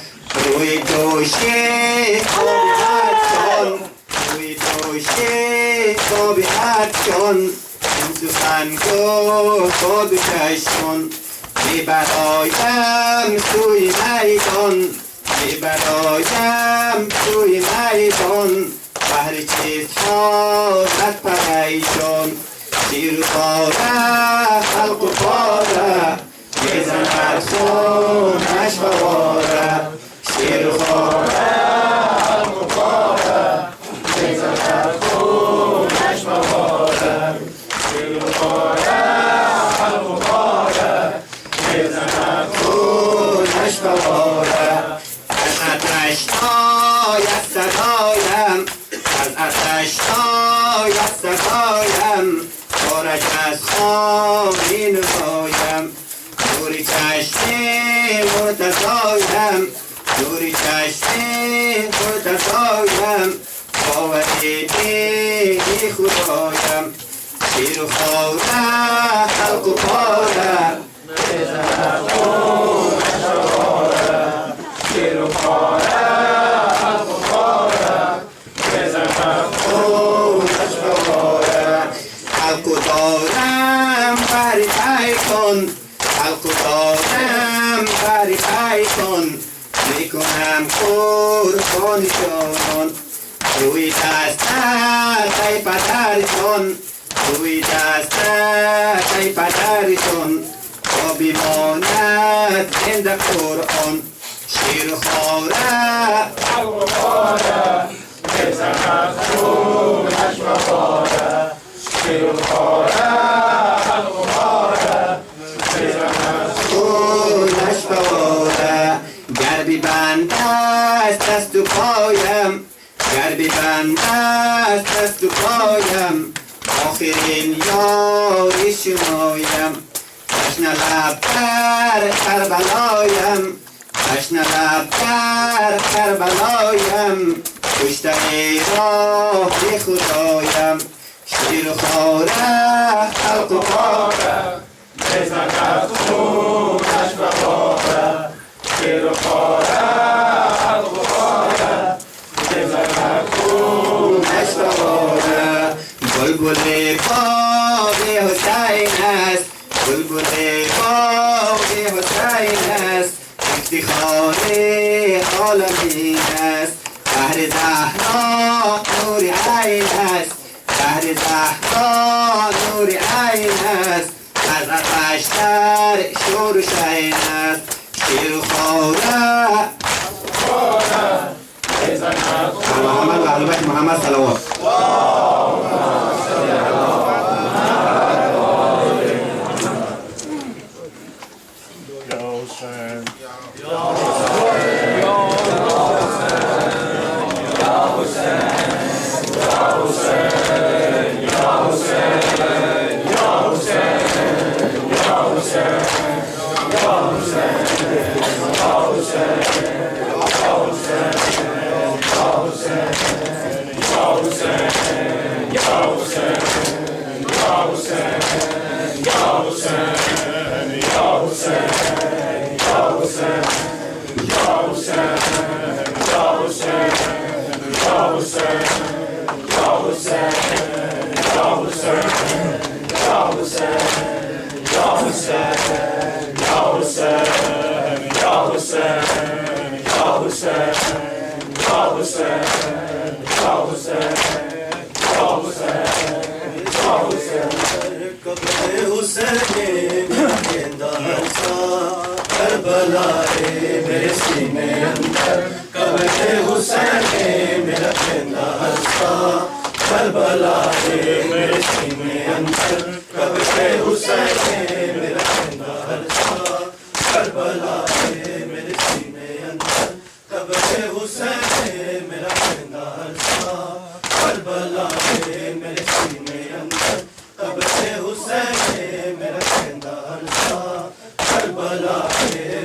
روی دوشی طبیعت کن روی دوشی طبیعت کن این سخن گفت و چشمون میبرایم سوی میدان میبرایم سوی میدان بهر چیزها زد پریشان شیر خواره خلق و پاره میزند خونش و باره شیر خواره حلق و باره میزند خونش و باره شیر و خاره حلق و باره میزند خونش و باره از آتش آید صدایم از آتش آید صدایم خارج از خامی نمایم نوری چشمی مرتضایم نوری چشمی مرتضایم باوری دینی خدایم شیر و خواره حلق و پاره میزند خونش و باره شیر و خاره حلق و باره میزند خونش و باره حلق و دارم بری پی کن حلق و دارم بری پی کن میکنم قربانی جانان روی دستت ای پدرتان روی دستت ای پدرتان تا بیماند زنده قرآن شیر خواره حلق و باره میزند خونش و باره شیر و خاره حلق و باره میزند خونش باره گربی بنده است دست و پایم گربی بنده است دست و پایم آخرین یاری شمایم جشن لب در کربلایم جشن لب در کربلایم کشته راه خدایم شیر خواره حلق و باره میزند خونش و باره شیر و خاره حلق و باره میزند خونش و باره بلبل باغ حسین است بلبل باغ حسین است افتخار عالمین است بهر زهرا نور عین است بهر زهرا نور عین است از آتش در شور و شین است شیر و خواره محمد و اهل بیت محمد صلوات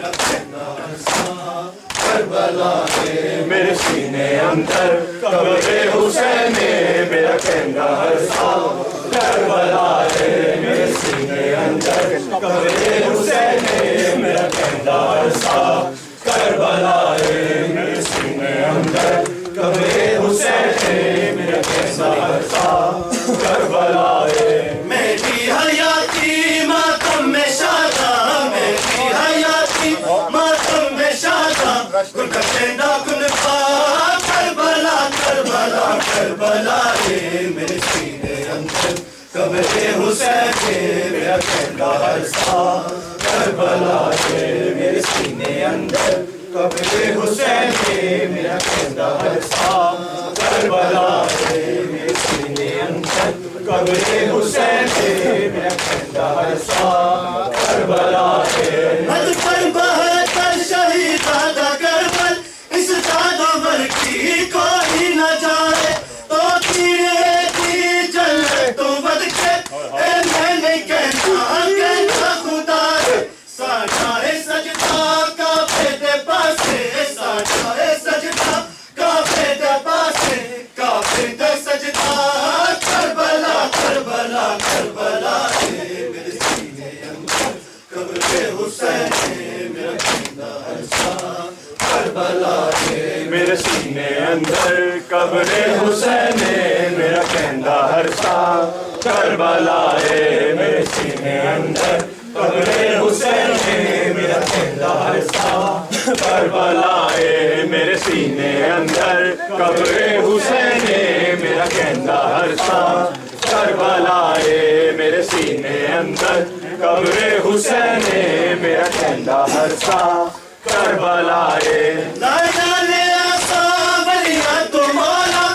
میرا کہنا ہر ساں کربلا ہے میرے سینے اندر قبر حسین ہے میرا کہنا ہر ساں کربلا ہے میرے سینے اندر قبر حسین ہے میرا کہنا ہر ساں کربلا ہے میرے سینے اندر قبر حسین ہے میرا کہنا ہر ساں کربلا ہے میری حیاتی ماتم میں شاداں میری حیاتی ماتم میں شاداں کن کشیدہ کن پا کربلا کربلا کربلا ہے میرے سینے اندر قبر حسین ہے میرا کہنا ہر ساں کربلا ہے میرے سینے اندر قبر حسین ہے میرا کہنا ہر ساں کربلا ہے میرے سینے اندر قبر حسین ہے میرا کہنا ہر ساں کربلا ہے حد پر بہتر شہید دادا کربل اس دادور کی کوئی نہ جائے تو تیرے دی جلد تو بد کے اے میں نہیں کہنا کہنا خدا ہے ساجا ہے سجدہ کعبے دے پاسے ساجا ہے سجدہ کعبے دے پاسے کعبے دے سجدہ کربلا کربلا کربلا ہے میرے سینے اندر قبر حسین ہے میرا کہنا ہر ساں کربلا ہے میرے سینے اندر قبر حسین ہے میرا کہنا ہر ساں کربلا ہے میرے سینے اندر قبر حسین ہے میرا کہنا ہر ساں کربلا ہے میرے سینے اندر قبر حسین ہے میرا کہنا ہر ساں کربلا ہے میرے سینے اندر قبر حسین ہے میرا کہنا ہر ساں کربلا ہے لائے آسان بلیاں تو مولا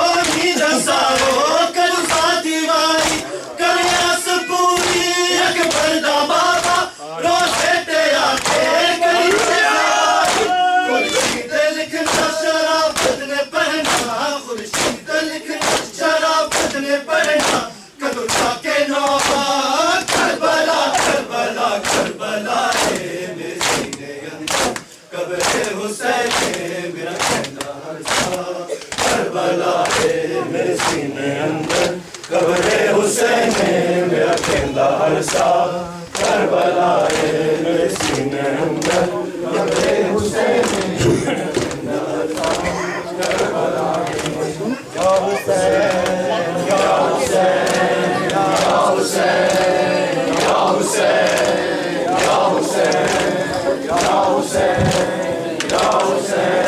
اور بھی دسارو کر ساتھی والی کریاس پوری اکبر دا بابا روزے تیرا کری خورشید لکھنا شرافت نے پہنا خورشید لکھنا شرافت نے پہنا کدو جا کے نوبہ کربلا کربلا کربلا ہے میرے سینے اندر قبر حسین ہے میرا کہنا ہر ساں کربلا ہے میرے سینے اندر قبر حسین ہے میرا کہنا ہر ساں کربلا ہے میرے سینے اندر قبر حسین ہے میرا کہنا ہر ساں کربلا ہے یا حسین یا حسین یا حسین یا حسین یا حسین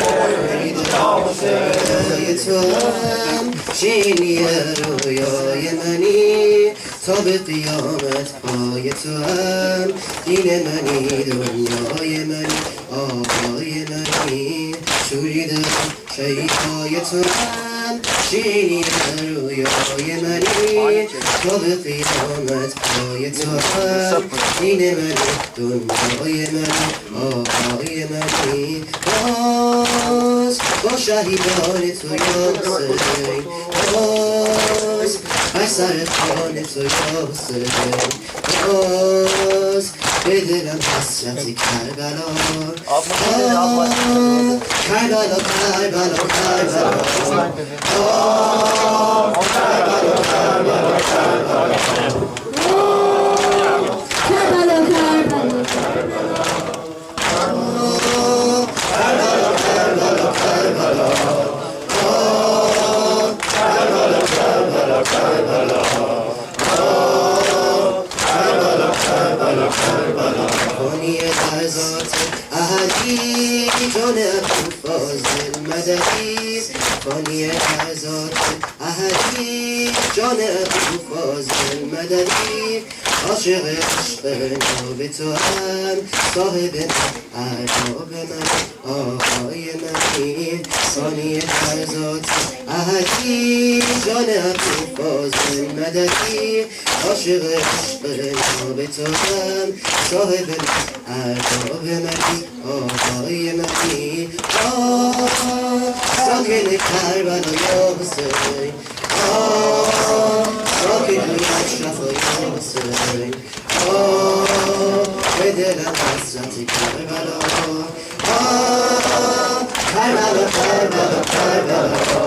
یا حسین توام شینی رویای منی تا به قیامت پای توام دین منی دنیای منی آقای منی شوریدم شیطای توام شینی رویای منی تا به قیامت پای توام دین منی دنیای منی آقای منی باز با شهیدان تو یاسین باز بر سر خوان تو یاسین باز به دلم حسرت کربلا کربلا کربلا کربلا کربلا کنی در ذات احدی جان ابو فاضل مددی کنی در ذات احدی جان ابو فاضل مددی عاشق عشق ناب تو هم صاحب ارباب من آقای منی ثانی در ذات احدی جان ابو فاضل مددی عاشق عشق ناب تو هم صاحب ارباب منی آقای منی ساکن کربلا یا حسین ساکن اشرف یا حسین دل حسرت کربلا کربلا کربلا کربلا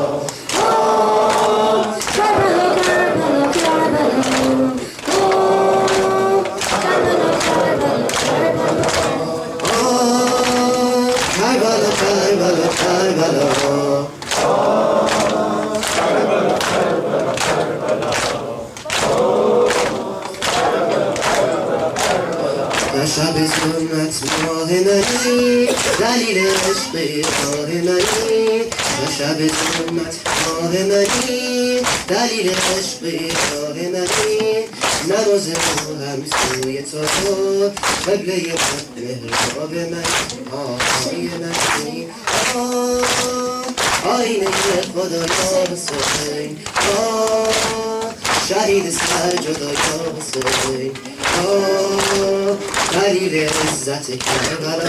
شب ظلمت ماه منی دلیل عشق راه منی شب ظلمت ماه منی دلیل عشق راه منی نماز روحم سوی تو قبله محراب من آقای منی آینه خدایا حسین شهید سر جدایا حسین دلیل عزت کربلا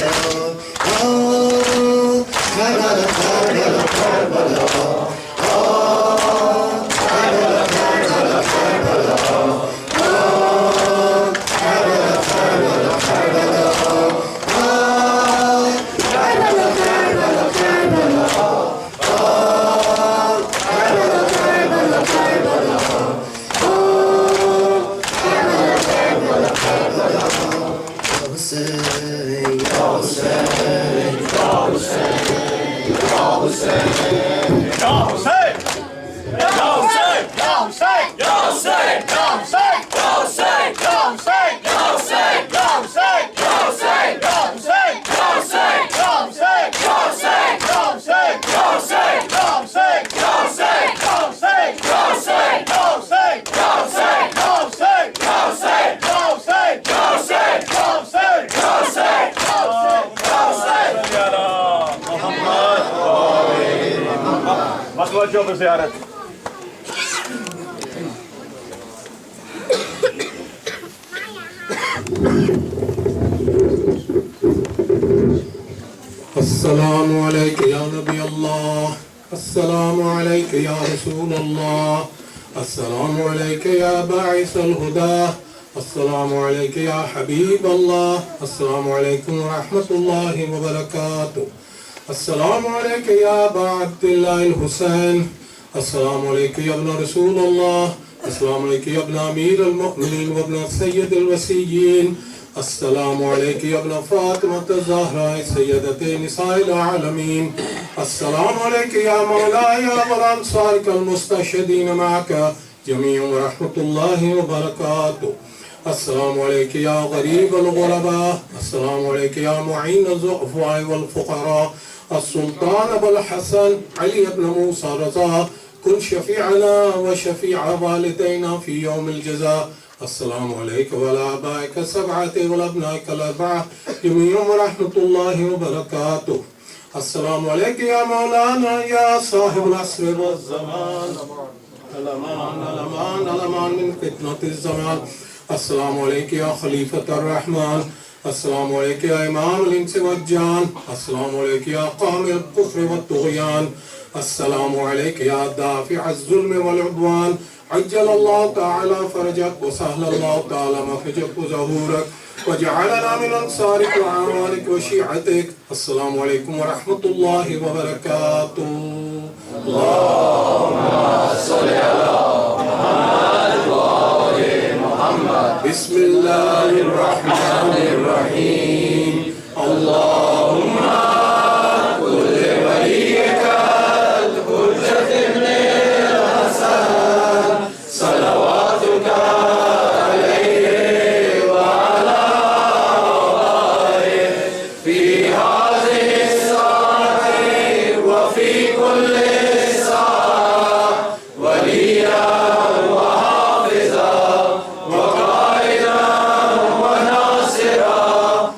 کربلا کربلا کربلا توجه بزیارت السلام عليك يا نبي الله السلام عليك يا رسول الله السلام عليك يا باعث الهدى السلام عليك يا حبيب الله السلام عليكم ورحمة الله وبركاته السلام عليك يا أبا عبد الله الحسين السلام عليك يا ابن رسول الله السلام عليك يا ابن أمير المؤمنين وابن سيد الوسيين السلام عليك يا ابن فاطمة الزهراء سيدة نساء العالمين السلام عليك يا مولاي والأنصار المستشهدين معك جميعا ورحمة الله وبركاته السلام عليك يا غريب الغرباء السلام عليك يا معين الضعفاء والفقراء السلطان أبو الحسن علي بن موسى رضا كن شفيعنا وشفيع والدينا في يوم الجزاء السلام عليك وعلى آبائك السبعة والأبنائك الأربعة جميعا ورحمة الله وبركاته السلام عليك يا مولانا يا صاحب العصر والزمان الأمان الأمان الأمان من فتنة الزمان السلام عليك يا خليفة الرحمن السلام عليك يا إمام الإنس والجان السلام عليك يا قامل الكفر والطغيان السلام عليك يا دافع الظلم والعدوان عجل الله تعالى فرجك وسهل الله تعالى مفرجك وظهورك وجعلنا من أنصارك وعوانك وشيعتك السلام عليكم ورحمة الله وبركاته اللهم صل على محمد وآل محمد بسم الله الرحمن الرحيم اللهم كل وليك الحجة ابن الحسن صلواتك عليه وعلى آله في هذه الساعة وفي كل ساعة وليا وحافظا وقائدا وناصرا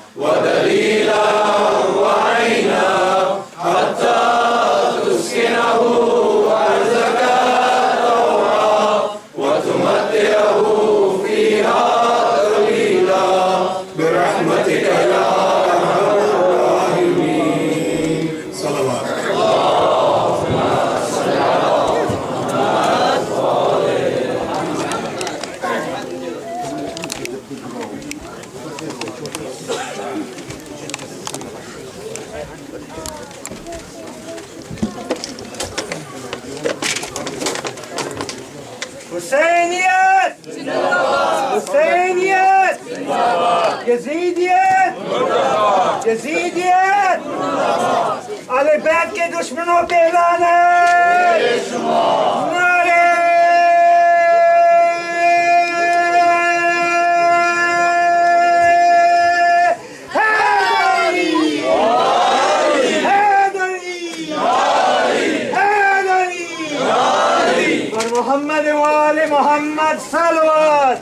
حسینیت حسینیت یزیدیت یزیدیت اہل بیت کے دشمنوں پہ اعلان ہے نعرے محمد وآل محمد صلوات.